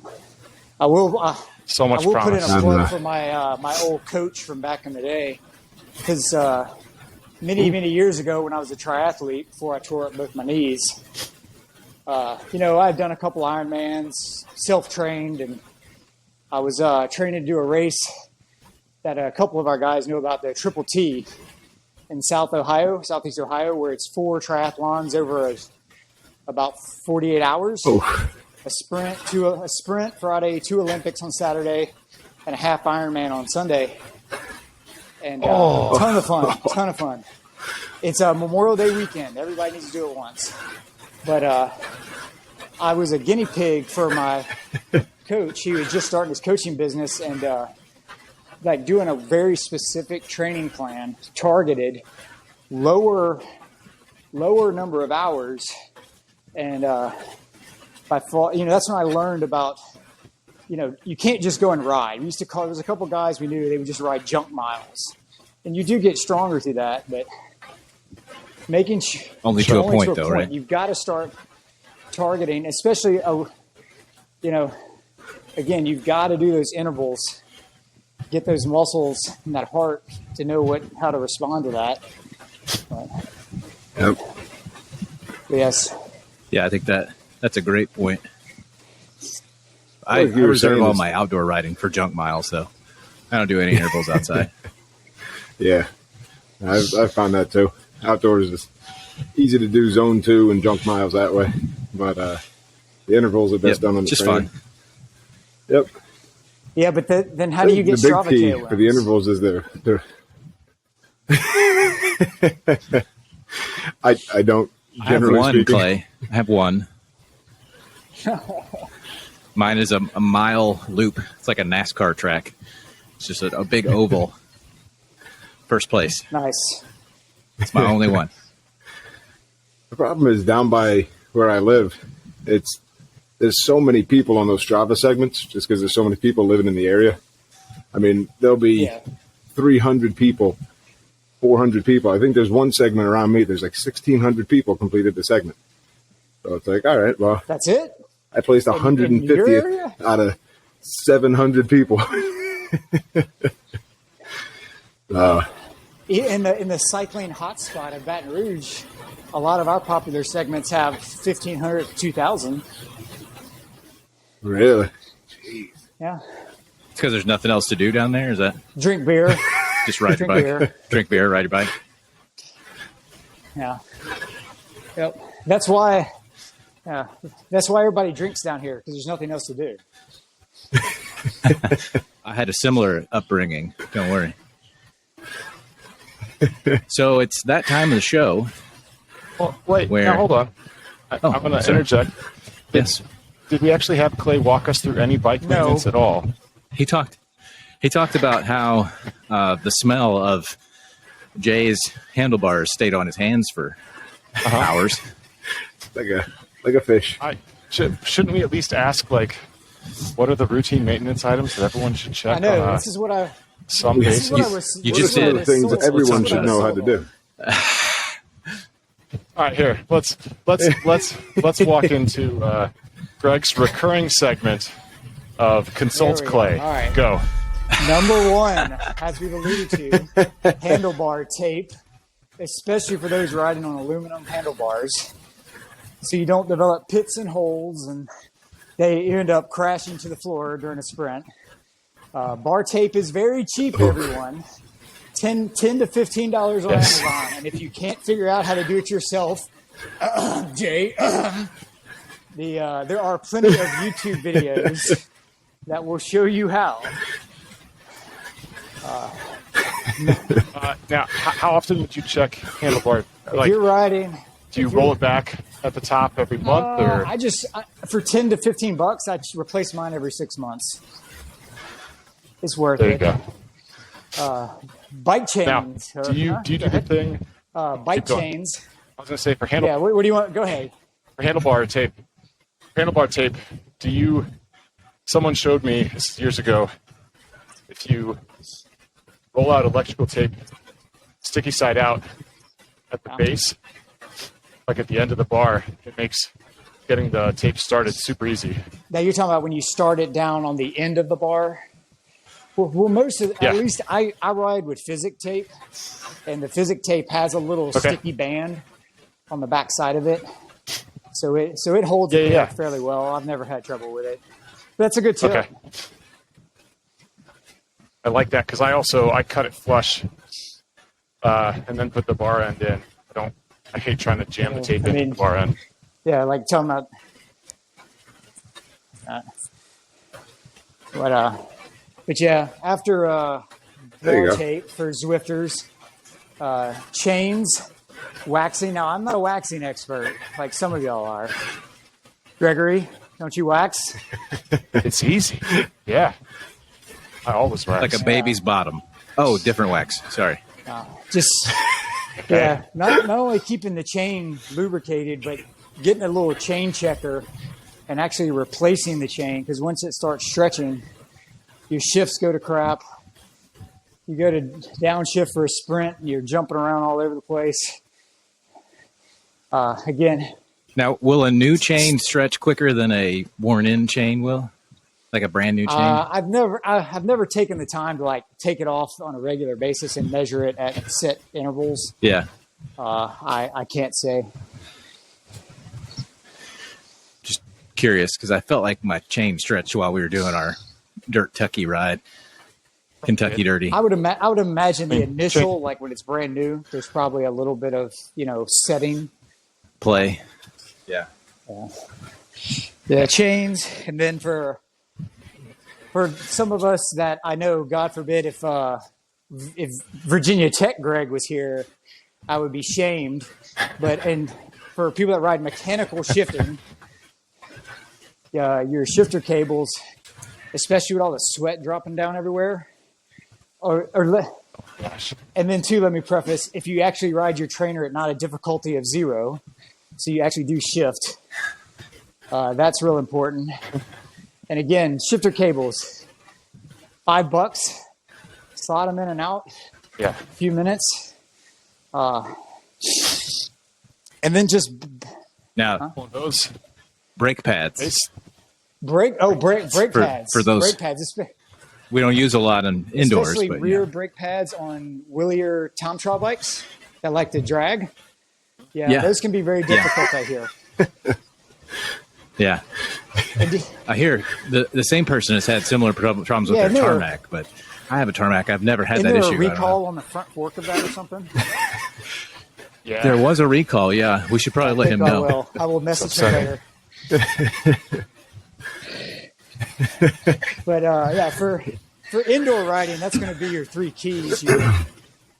C: I will.
E: So much
C: I will put in
E: promise.
C: a
D: I'm,
C: plug for my my old coach from back in the day, because many years ago when I was a triathlete, before I tore up both my knees, you know, I had done a couple Ironmans, self-trained, and I was training to do a race that a couple of our guys knew about, the Triple T in Southeast Ohio, where it's 4 triathlons over about 48 hours.
D: Oh,
C: A sprint Friday, 2 Olympics on Saturday, and a half Ironman on Sunday. And ton of fun. It's a Memorial Day weekend. Everybody needs to do it once. But I was a guinea pig for my coach. He was just starting his coaching business and like doing a very specific training plan, targeted, lower number of hours, and by fall, you know, that's when I learned about, you know, you can't just go and ride. We used to call, there's a couple guys we knew, they would just ride junk miles. And you do get stronger through that, but making
B: Only to a point, though, right?
C: You've got to start targeting, especially, you know, again, you've got to do those intervals, get those muscles and that heart to know how to respond to that.
D: yep.
C: Yes.
B: Yeah, I think that's a great point. I
D: Like you were
B: reserve
D: saying,
B: all
D: it's-
B: my outdoor riding for junk miles, so I don't do any intervals outside.
D: Yeah. I've found that too. Outdoors is easy to do zone 2 and junk miles that way. But the intervals are best
B: Yep,
D: done on the
B: just
D: trainer.
B: fun.
D: Yep.
C: Yeah, but then how do you get
D: the big
C: Strava
D: key
C: KOMs?
D: for the intervals is they're I don't
B: I have
D: generally
B: one,
D: speaking.
B: Clay. I have one. Mine is a mile loop. It's like a NASCAR track. It's just a big oval. First place.
C: Nice.
B: It's my only one.
D: The problem is down by where I live, there's so many people on those Strava segments just because there's so many people living in the area. I mean, there'll be
C: Yeah.
D: 300 people, 400 people. I think there's one segment around me. There's like 1,600 people completed the segment. So it's like, all right, well,
C: That's it?
D: I placed
C: in your
D: 150th
C: area?
D: out of 700 people.
C: In the cycling hotspot of Baton Rouge, a lot of our popular segments have 1,500 to 2,000.
D: Really?
C: Yeah.
B: It's because there's nothing else to do down there. Is that
C: Drink beer.
B: just ride your
C: Drink
B: bike?
C: beer.
B: Drink beer, ride your bike.
C: Yeah. Yep. That's why. Yeah. That's why everybody drinks down here, because there's nothing else to do.
B: I had a similar upbringing. Don't worry. So it's that time of the show.
E: Well, wait,
B: Where-
E: now hold on.
B: Oh,
E: I'm going to
B: sorry.
E: interject.
B: Yes,
E: Did we actually have Clay walk us through any bike
C: No.
E: maintenance at all?
B: he talked about how the smell of Jay's handlebars stayed on his hands for hours.
D: like a fish.
E: Shouldn't we at least ask, like, what are the routine maintenance items that everyone should check?
C: I know
E: on
C: this is what I.
E: some
C: This is
E: basis.
C: what I was.
B: You
C: this
B: just
C: is what I
B: did.
C: was
D: Things
C: sold-
D: that everyone
C: this is what
D: should
C: I
D: know
C: was
D: how to
C: sold
D: do.
E: All right, here. Let's walk into Greg's recurring segment of Consult
C: There we
E: Clay.
C: go. All right.
E: Go.
C: on. Number one, as we've alluded to, handlebar tape, especially for those riding on aluminum handlebars, so you don't develop pits and holes and they end up crashing to the floor during a sprint. Bar tape is very cheap, everyone. $10 to $15 on
E: Yes.
C: Amazon. And if you can't figure out how to do it yourself, Jay, there are plenty of YouTube videos that will show you how.
E: Now, how often would you check handlebar? Like,
C: You're riding.
E: do you roll it back at the top every month, or
C: For $10 to $15, I just replace mine every 6 months. It's worth
E: there you
C: it.
E: go?
C: Bike
E: Now,
C: chains.
E: do you do the thing?
C: bike
E: keep going.
C: chains?
E: I was going to say for
C: Yeah. What do you want? Go ahead.
E: handlebar tape. Do you? Someone showed me this is years ago. If you roll out electrical tape, sticky side out at the base, like at the end of the bar, it makes getting the tape started super easy.
C: Now you're talking about when you start it down on the end of the bar. Well, most of
E: Yeah.
C: at least I ride with Physic tape, and the Physic tape has a little sticky band on the back side of it, so it holds it
E: Yeah.
C: fairly well. I've never had trouble with it. But that's a good tip.
E: Okay. I like that because I cut it flush, and then put the bar end in. I hate trying to jam the tape into the bar end.
C: Yeah, like talking about. But yeah, after
D: There you
C: bar
D: go.
C: tape for Zwifters, chains, waxing. Now I'm not a waxing expert like some of y'all are. Gregory, don't you wax?
E: It's easy. Yeah. I always wax.
B: Like a baby's bottom. Oh, different wax. Sorry.
C: Just yeah, not only keeping the chain lubricated, but getting a little chain checker and actually replacing the chain, because once it starts stretching, your shifts go to crap. You go to downshift for a sprint, and you're jumping around all over the place. Again,
B: Now, will a new chain stretch quicker than a worn-in chain will? Like a brand new chain?
C: I've never taken the time to like take it off on a regular basis and measure it at set intervals.
B: Yeah.
C: I can't say.
B: Just curious because I felt like my chain stretched while we were doing our Dirt Tucky ride. Kentucky Dirty.
C: I would imagine the initial, like when it's brand new, there's probably a little bit of setting.
B: Play. Yeah.
C: Yeah, chains, and then for some of us that I know, God forbid, if Virginia Tech Greg was here, I would be shamed. And for people that ride mechanical shifting, your shifter cables, especially with all the sweat dropping down everywhere, and then too, let me preface: if you actually ride your trainer at not a difficulty of 0, so you actually do shift. That's real important. And again, shifter cables, $5, slot them in and out,
E: Yeah.
C: a few minutes. And then just
B: Now,
E: One of those.
B: brake pads.
C: brake pads.
B: for those-
C: brake pads.
B: We don't use a lot in indoors.
C: Especially
B: But
C: rear
B: yeah.
C: brake pads on Willier Tom Trial bikes that like to drag.
B: Yeah.
C: Those can be very difficult, I hear.
B: Yeah. I hear the same person has had similar problems with
C: Yeah,
B: their
C: no.
B: tarmac, but I have a tarmac. I've never had
C: Isn't
B: that
C: there
B: issue.
C: a
B: I don't know.
C: recall on the front fork of that or something?
E: Yeah.
B: There was a recall. Yeah, we should probably let him know.
C: I will message him later. But yeah, for indoor riding, that's going to be your 3 keys: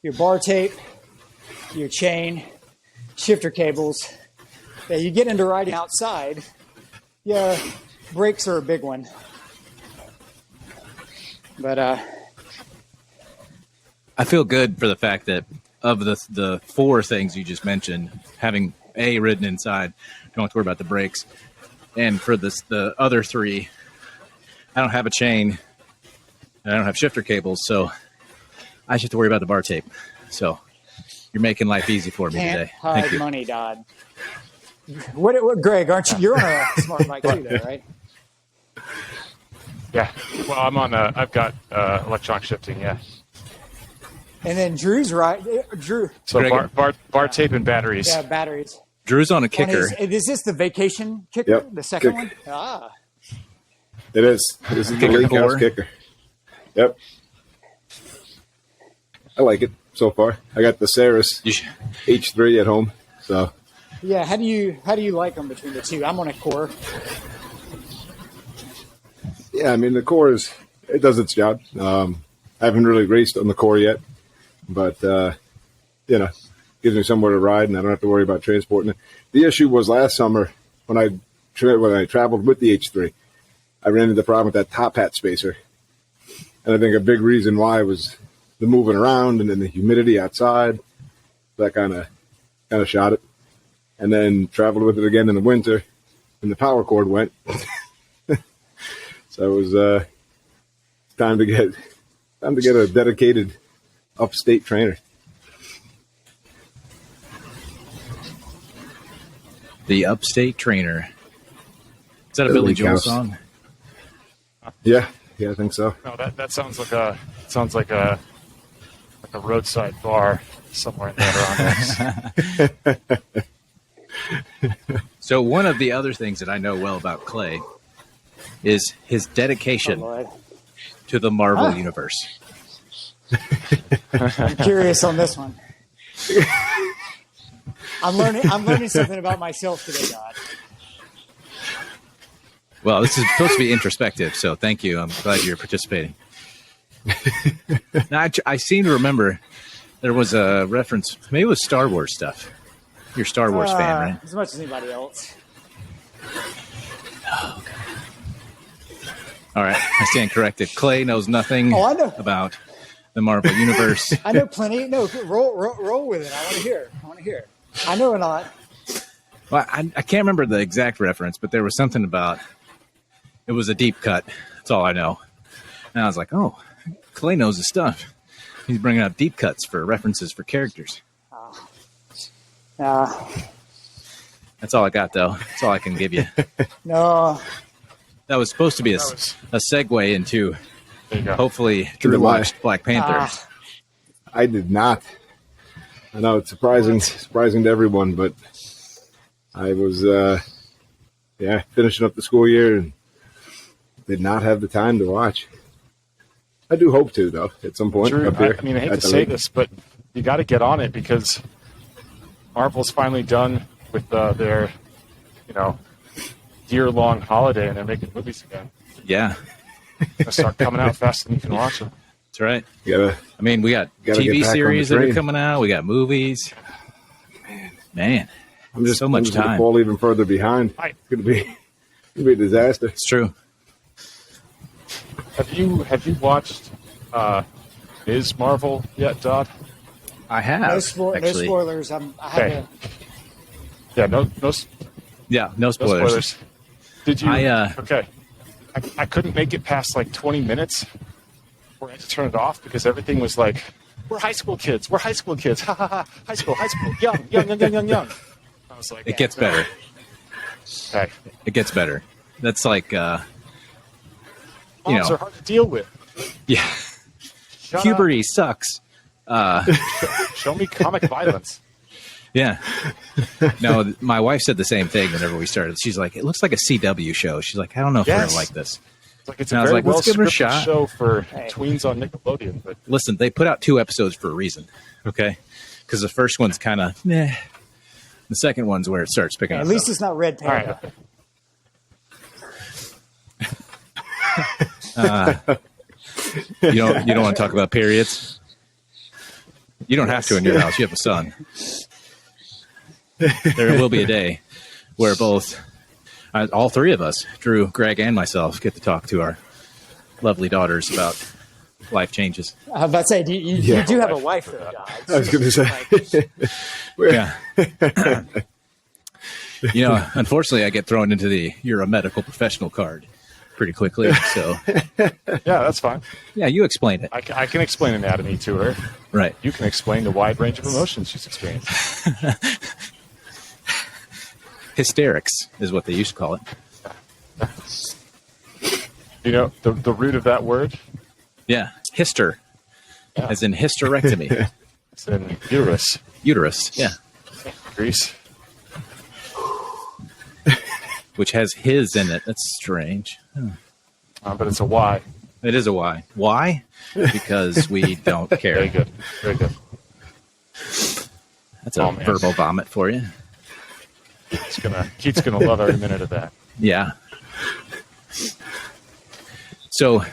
C: your bar tape, your chain, shifter cables. Yeah, you get into riding outside. Yeah, brakes are a big one. But
B: I feel good for the fact that of the 4 things you just mentioned, having ridden inside. Don't have to worry about the brakes. And for the other 3, I don't have a chain. And I don't have shifter cables, so I just have to worry about the bar tape. So you're making life easy for me
C: Can't
B: today. Thank
C: hide
B: you.
C: money, Dodd. What, Greg? Aren't you? You're on a smart bike too, though, right?
E: Yeah. Well, I've got electronic shifting. Yeah.
C: And then Drew's right. Drew,
E: So
B: Greg-
E: bar tape and batteries.
C: yeah, batteries.
B: Drew's on a
C: On
B: kicker.
C: is this the vacation kicker?
D: Yep,
C: The second
D: kick.
C: one? Ah.
D: It is. This is the
B: Kicker
D: Lake House
B: core.
D: kicker. Yep. I like it so far. I got the Ceres
B: You sh-
D: H3 at home, so
C: Yeah, how do you like them between the two? I'm on a core.
D: yeah. I mean, the core it does its job. I haven't really raced on the core yet, but gives me somewhere to ride, and I don't have to worry about transporting it. The issue was last summer when I traveled with the H3, I ran into the problem with that top hat spacer, and I think a big reason why was the moving around and then the humidity outside. That kind of shot it, and then traveled with it again in the winter, and the power cord went. So it was time to get a dedicated upstate trainer.
B: The Upstate Trainer. Is that a
D: The
B: Billy
D: Lake
B: Joel
D: House.
B: song?
D: Yeah, I think so.
E: No, that sounds like a roadside bar somewhere in the Adirondacks.
B: So one of the other things that I know well about Clay is his dedication
C: Oh, Lord.
B: to the Marvel
C: Huh.
B: universe.
C: I'm curious on this one. I'm learning something about myself today, Dodd.
B: Well, this is supposed to be introspective, so thank you. I'm glad you're participating. Now, I seem to remember there was a reference. Maybe it was Star Wars stuff. You're a Star Wars fan, right?
C: As much as anybody else.
B: All right, I stand corrected. Clay knows nothing
C: Oh, I know.
B: about the Marvel universe.
C: I know plenty. No, roll with it. I want to hear it. I know a lot.
B: Well, I can't remember the exact reference, but there was something about it was a deep cut. That's all I know. And I was like, oh, Clay knows his stuff. He's bringing up deep cuts for references for characters. That's all I got, though. That's all I can give you.
C: No.
B: That was supposed to be a segue into
E: There you go.
B: hopefully Drew
D: Into my-
B: watched Black Panther.
D: I did not. I know it's surprising to everyone, but I was, finishing up the school year and did not have the time to watch. I do hope to, though, at some point.
E: Drew,
D: up here
E: I mean, I hate
D: at
E: to
D: the
E: say
D: lake.
E: this, but you got to get on it because Marvel's finally done with their, year-long holiday, and they're making movies again.
B: Yeah,
E: They'll start coming out faster than you can watch them.
B: that's right.
D: You gotta,
B: I mean, we got
D: Gotta get
B: TV
D: back on the
B: series that are
D: train.
B: coming out. We got movies. Man,
D: I'm just
B: so much
D: I'm just gonna
B: time.
D: fall even further behind.
E: I-
D: It's gonna be a disaster.
B: It's true.
E: Have you watched Ms. Marvel yet, Dodd?
B: I have
C: No
B: actually.
C: spoilers. I have
E: Okay. Yeah, no
B: Yeah, no spoilers.
E: spoilers. Did you?
B: I,
E: Okay. I couldn't make it past like 20 minutes where I had to turn it off because everything was like, we're high school kids. We're high school kids. Ha ha ha. High school. Young. I was like,
B: It gets better.
E: Okay.
B: It gets better. That's like,
E: Moms
B: know.
E: are hard to deal with.
B: yeah,
E: Shut
B: puberty sucks.
E: up. Show me comic violence.
B: Yeah. No, my wife said the same thing whenever we started. She's like, it looks like a CW show. She's like, I don't know if we're
E: Yes.
B: gonna like this.
E: It's like it's
B: And I
E: a
B: was
E: very
B: like,
E: well
B: let's give it a
E: scripted
B: shot.
E: show for tweens on Nickelodeon, but
B: Listen, they put out 2 episodes for a reason, okay? Because the first one's kind of, meh. The second one's where it starts picking up.
C: At least
B: stuff.
C: it's not Red
E: all right.
C: Panda.
B: You don't want to talk about periods. You don't have to in your house. You have a son. There will be a day where both, all 3 of us, Drew, Greg, and myself, get to talk to our lovely daughters about life changes.
C: I was about to say, you
D: Yeah.
C: do have a wife, though, Dodd.
D: I was gonna say,
B: Yeah. You know, unfortunately, I get thrown into the "you're a medical professional" card pretty quickly. So,
E: Yeah, that's fine.
B: yeah, you explain it.
E: I can explain anatomy to her.
B: Right.
E: You can explain the wide range of emotions she's experienced.
B: Hysterics is what they used to call it.
E: You know, the root of that word
B: Yeah, hyster,
E: Yeah.
B: as in hysterectomy,
E: is in uterus,
B: uterus. Yeah,
E: Greece.
B: which has his in it. That's strange.
E: But it's a Y.
B: It is a Y. Why? Because we don't care.
E: Very good. Very good.
B: That's a
E: Oh, man.
B: verbal vomit for you.
E: Keith's gonna love every minute of that.
B: Yeah. So,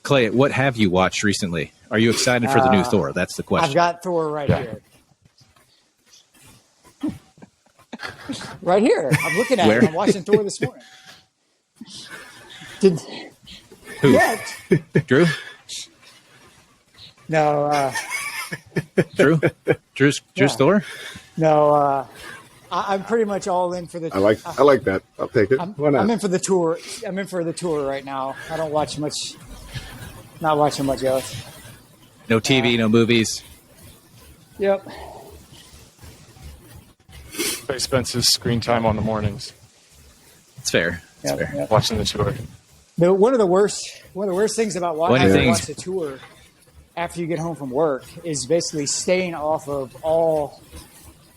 B: Clay, what have you watched recently? Are you excited for the new Thor? That's the question.
C: I've got Thor right
E: Yeah.
C: here. Right here. I'm looking at
B: Where?
C: it. I'm watching Thor this morning. Did
B: Who?
C: yet?
B: Drew?
C: No,
B: Drew? Drew's
C: Yeah.
B: Thor?
C: no. I'm pretty much all in for the.
D: I like that. I'll take it. Why not?
C: I'm in for the tour. I'm in for the tour right now. I don't watch much. Not watching much else.
B: No TV, no movies.
C: Yep.
E: Clay spends his screen time on the mornings
B: It's fair. It's
C: Yep,
B: fair.
C: yep.
E: watching the tour.
C: One of the worst things about
B: One of
C: having
B: the
C: to
B: things-
C: watch the tour after you get home from work is basically staying off of all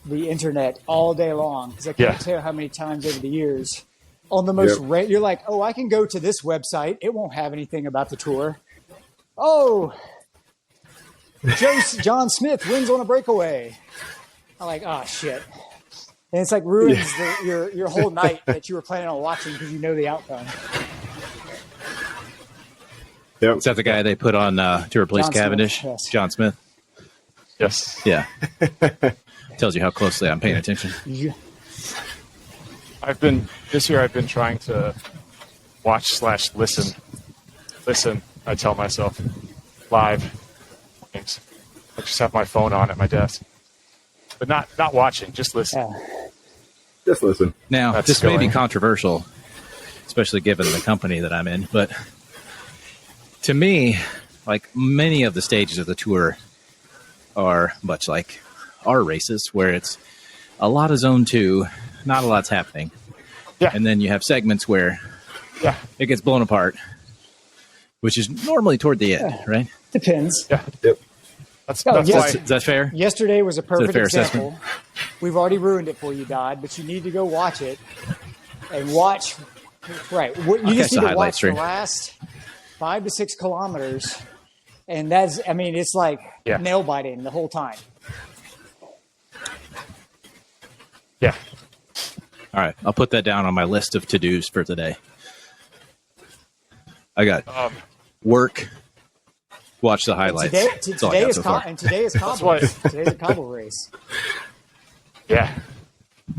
C: the internet all day long. Because I can't
E: Yeah.
C: tell you how many times over the years on the most you're like, oh, I can go to this website. It won't have anything about the tour. Oh, John Smith wins on a breakaway. I'm like, oh shit. And it's like ruins your whole night that you were planning on watching because you know the outcome.
D: Yep.
B: Is that the guy they put on to replace
C: John Smith,
B: Cavendish?
C: yes.
B: John Smith?
E: Yes.
B: Yeah. Tells you how closely I'm paying attention.
C: You-
E: This year I've been trying to watch/listen. Listen, I tell myself, live things. I just have my phone on at my desk. But not watching, just listen.
C: yeah.
D: Just listen.
B: Now,
E: That's
B: this may be
E: going.
B: controversial, especially given the company that I'm in, but to me, like many of the stages of the tour are much like our races, where it's a lot of zone 2, not a lot's happening.
E: Yeah.
B: And then you have segments where
E: Yeah.
B: it gets blown apart, which is normally toward the end, right?
C: Depends.
E: Yeah.
D: Yep.
E: That's
C: yes.
E: why.
B: Is that fair?
C: Yesterday was a perfect
B: fair
C: example. We've already ruined it for you, Dodd, but you need to go watch it and watch. Right. You
B: catch
C: just
B: the
C: need to
B: highlight
C: watch
B: stream.
C: the last 5 to 6 kilometers. And it's like
E: Yeah.
C: nail biting the whole time.
E: Yeah.
B: All right. I'll put that down on my list of to-dos for today. I got work, watch the highlights. That's all I got so far.
C: Today is
E: why-
C: cobble. Today's a cobble race.
E: Yeah.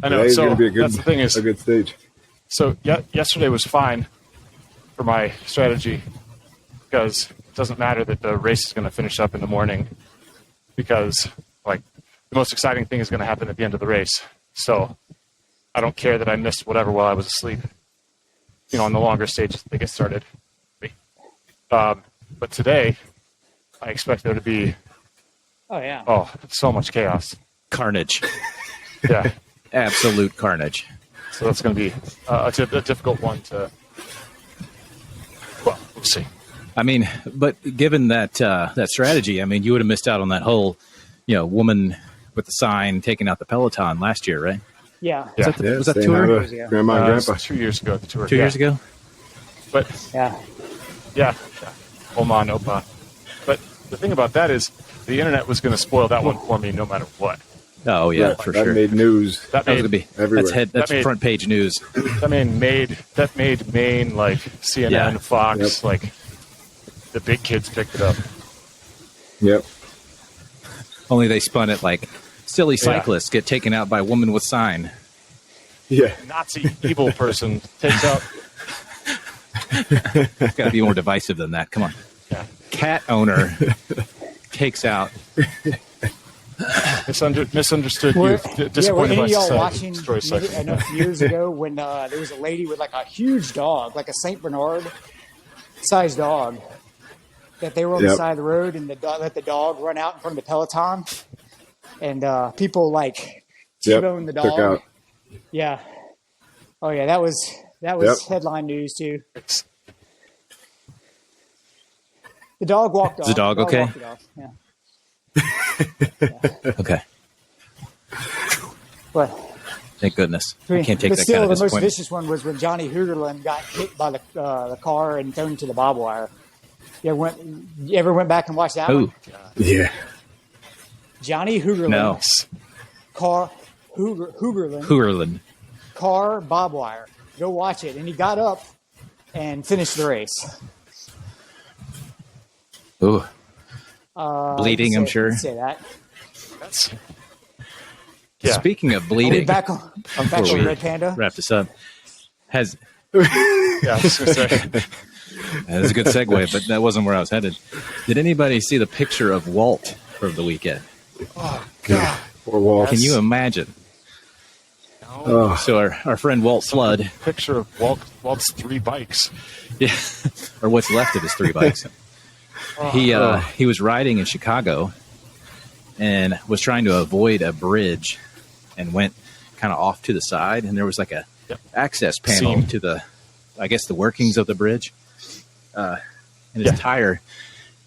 E: I know.
D: Today's
E: So
D: going to be
E: that's the thing is,
D: a good stage.
E: so yesterday was fine for my strategy because it doesn't matter that the race is going to finish up in the morning because like the most exciting thing is going to happen at the end of the race. So I don't care that I missed whatever while I was asleep. On the longer stages they get started. But today I expect there to be
C: Oh, yeah.
E: so much chaos.
B: Carnage.
E: Yeah.
B: Absolute carnage.
E: So that's going to be a difficult one to. Well, we'll see.
B: I mean, but given that that strategy, I mean, you would have missed out on that whole, woman with the sign taking out the Peloton last year, right?
C: Yeah.
E: Yeah.
B: Was that
D: saying hi
B: tour?
D: to
C: Yeah.
D: Grandma and
E: It was
D: Grandpa.
E: 2 years ago at the tour.
B: 2 years ago?
E: But
C: Yeah.
E: yeah. Oma and Opa. But the thing about that is the internet was going to spoil that one for me no matter what.
B: Oh yeah,
D: Right,
B: for
D: that
B: sure.
D: made news.
E: That
B: That was
E: made
B: gonna be
D: everywhere.
B: that's
E: That made-
B: front page news.
E: that made Maine like CNN,
B: Yeah.
E: Fox,
D: Yep.
E: like the big kids picked it up.
D: Yep.
B: Only they spun it like silly cyclists get taken out by woman with sign.
D: Yeah.
E: Nazi evil person takes out.
B: It's got to be more divisive than that. Come on.
E: Yeah.
B: Cat owner takes out
E: Misunderstood
C: Were,
E: youth.
C: yeah, were
E: Disappointed
C: any
E: by
C: of y'all
E: society.
C: watching
E: Destroy society.
C: enough years ago when there was a lady with like a huge dog, like a Saint Bernard sized dog, that they were on the
D: Yep.
C: side of the road and let the dog run out in front of the Peloton, and people like
D: Yep.
C: T-bone the
D: Took
C: dog.
D: out.
C: Yeah. Oh yeah, that was
D: Yep.
C: headline news too.
E: It's-
C: The dog walked off.
B: the dog okay?
C: walked it off, yeah.
B: Okay.
C: But
B: Thank goodness. I can't take
C: but
B: that
C: still,
B: kind of
C: the most
B: disappointment.
C: vicious one was when Johnny Hoogerland got hit by the car and thrown to the barbed wire. You ever went back and watched that
B: Ooh,
C: one?
D: Yeah.
C: Johnny Hoogerland,
B: no.
C: car Hoogerland,
B: Hoogerland.
C: car barbed wire. Go watch it. And he got up and finished the race.
B: Ooh,
C: I
B: bleeding, I'm
C: can
B: sure.
C: say that.
E: That's, yeah.
B: Speaking of
C: Are we
B: bleeding,
C: back on
B: before we
C: Red Panda?
B: wrap this up, has
E: Yeah, I was gonna say.
B: that was a good segue, but that wasn't where I was headed. Did anybody see the picture of Walt from the weekend?
E: Oh God.
D: Poor Walt.
B: Can you imagine?
D: Oh,
B: So our friend Walt Flood,
E: Picture of Walt's 3 bikes.
B: yeah, or what's left of his 3 bikes. He was riding in Chicago and was trying to avoid a bridge and went kind of off to the side, and there was like a
E: Yep.
B: access panel
E: Seam.
B: to the, I guess, the workings of the bridge, and his tire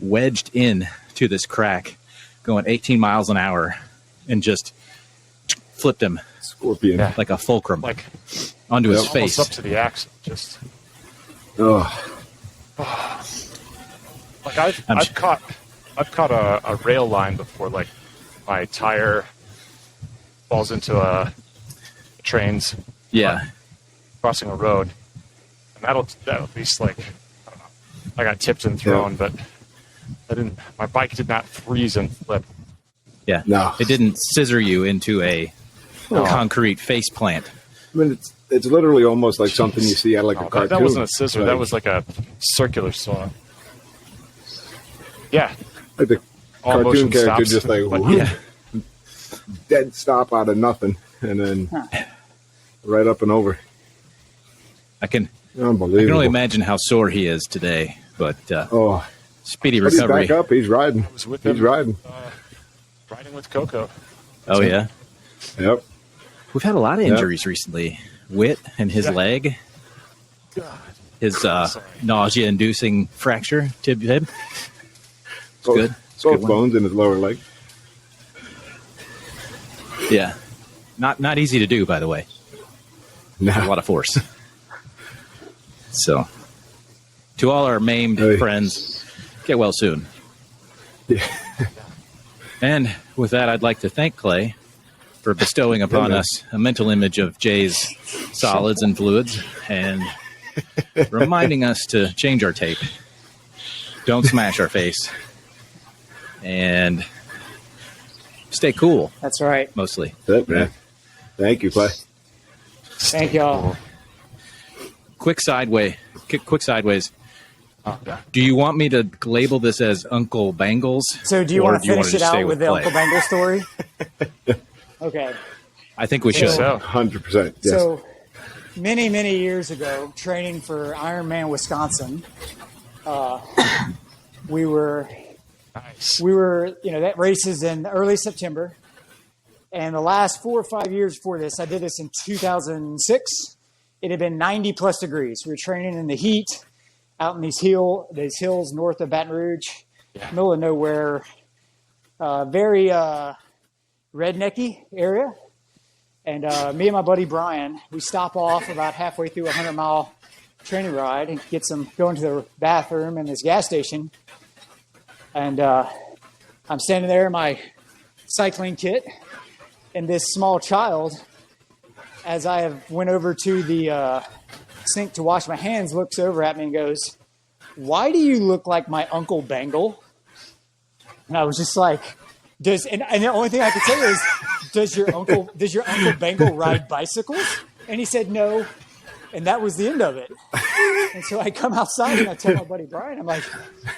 B: wedged in to this crack, going 18 miles an hour, and just flipped him
D: Scorpion.
E: Yeah.
B: like a fulcrum
E: Like
B: onto his
D: Yep.
E: almost
B: face.
E: up to the axle. Just
D: Oh,
E: like I've
B: I'm
E: caught a rail line before. Like my tire falls into a train's
B: Yeah,
E: crossing a road, and that'll at least like I don't know. I got tipped and thrown, but I didn't. My bike did not freeze and flip.
B: yeah.
D: No.
B: It didn't scissor you into a concrete face plant.
D: I mean, it's literally almost like something you see out of like
E: No,
D: a cartoon.
E: that wasn't a scissor.
D: Like,
E: That was like a circular saw. Yeah,
D: like the
E: all
D: cartoon
E: motion
D: character
E: stops.
D: just like
E: But
D: whoop,
B: Yeah.
D: dead stop out of nothing, and then right up and over.
B: I can
D: Unbelievable.
B: only imagine how sore he is today, but
D: Oh,
B: speedy
D: but he's
B: recovery.
D: back up. He's riding.
E: was with
D: He's
E: him.
D: riding.
E: Riding with Coco.
B: Oh yeah,
D: Yep.
B: we've had a lot of
D: Yep.
B: injuries recently. Whit and his
E: Yeah.
B: leg,
E: God.
B: his
E: Sorry.
B: nausea-inducing fracture tib.
D: So,
B: good.
D: Soft
B: Good one.
D: bones in his lower leg.
B: Yeah, not easy to do, by the way. A
D: Nah.
B: lot of force. So, to all our maimed
D: Hey.
B: friends, get well soon.
D: Yeah.
B: And with that, I'd like to thank Clay for bestowing upon
D: man.
B: us a mental image of Jay's solids and fluids and reminding us to change our tape. Don't smash our face. And stay cool,
C: That's right.
B: mostly.
D: That's it, man. Thank you, Clay.
C: Thank y'all.
B: Quick sideways.
E: Oh, yeah.
B: Do you want me to label this as Uncle Bangles?
C: So do you
B: or
C: want to finish
B: just
C: it
B: stay
C: out with the
B: Clay?
C: Uncle Bangle story? Okay.
B: I think we should.
E: So
D: 100%. Yes.
C: So many, many years ago, training for Ironman Wisconsin, we were,
E: nice.
C: that race is in early September. And the last 4 or 5 years before this, I did this in 2006. It had been 90 plus degrees. We were training in the heat out in these hills north of Baton Rouge, middle of nowhere, very rednecky area. And me and my buddy Brian, we stop off about halfway through a 100-mile training ride and go into the bathroom in this gas station. And I'm standing there in my cycling kit, and this small child, as I have went over to the sink to wash my hands, looks over at me and goes, "Why do you look like my Uncle Bangle?" And I was just like, and the only thing I could say is, does your uncle Bangle ride bicycles? And he said no, and that was the end of it. And so I come outside and I tell my buddy Brian, I'm like,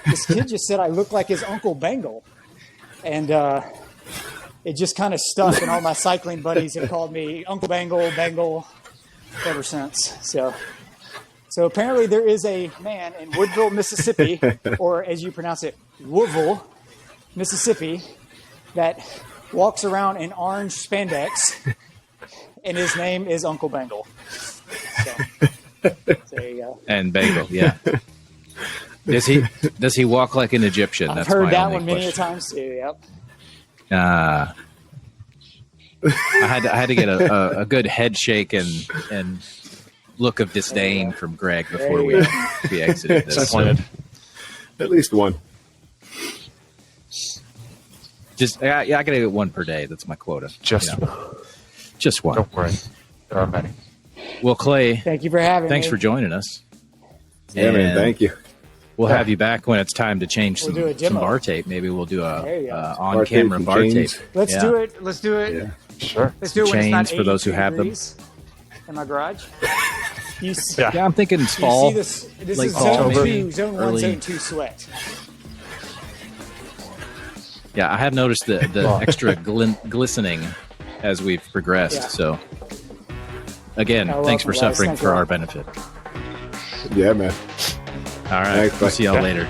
C: this kid just said I look like his Uncle Bangle. And it just kind of stuck, and all my cycling buddies have called me Uncle Bangle ever since. So apparently there is a man in Woodville, Mississippi, or as you pronounce it, Woodville, Mississippi, that walks around in orange spandex, and his name is Uncle Bangle. So there you go.
B: And Bangle, yeah. Does he walk like an Egyptian?
C: I've
B: That's
C: heard
B: my
C: that
B: only
C: one many a
B: question.
C: times too. Yep.
B: I had to get a good head shake and look of disdain from Greg before we exited this.
E: Disappointed.
D: At least one.
B: I gotta get one per day. That's my quota.
E: Just
B: Just one.
E: don't worry. There are many.
B: Well, Clay,
C: Thank you for having me.
B: thanks for joining us.
D: Yeah, man.
B: And
D: Thank you.
B: We'll have you back when it's time to change
C: We'll do a
B: some
C: demo.
B: bar tape. Maybe we'll do
C: There you go.
B: a on-camera
D: tape,
B: bar tape.
D: chains.
C: Let's
B: Yeah.
C: do it. Let's do it.
D: Yeah.
E: Sure.
C: Let's do it when it's not
B: Chains for those who
C: 82
B: have them.
C: degrees in my garage. You, s-
E: Yeah.
B: Yeah, I'm thinking it's
C: you
B: fall.
C: see this? This
B: late
C: is
B: fall,
C: zone
B: maybe
C: 2, zone 1,
B: early-
C: zone 2 sweat.
B: Yeah, I have noticed the extra glistening as we've progressed.
C: Yeah.
B: So, again,
C: You're
B: thanks for
C: welcome, guys.
B: suffering
C: Thank
B: for
C: you.
B: our benefit.
D: Yeah, man.
B: All right.
D: Thanks,
B: We'll
D: bye.
B: see y'all
E: Yeah.
B: later.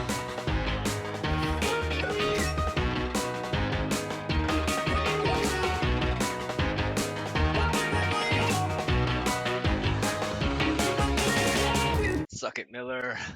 F: Suck it, Miller.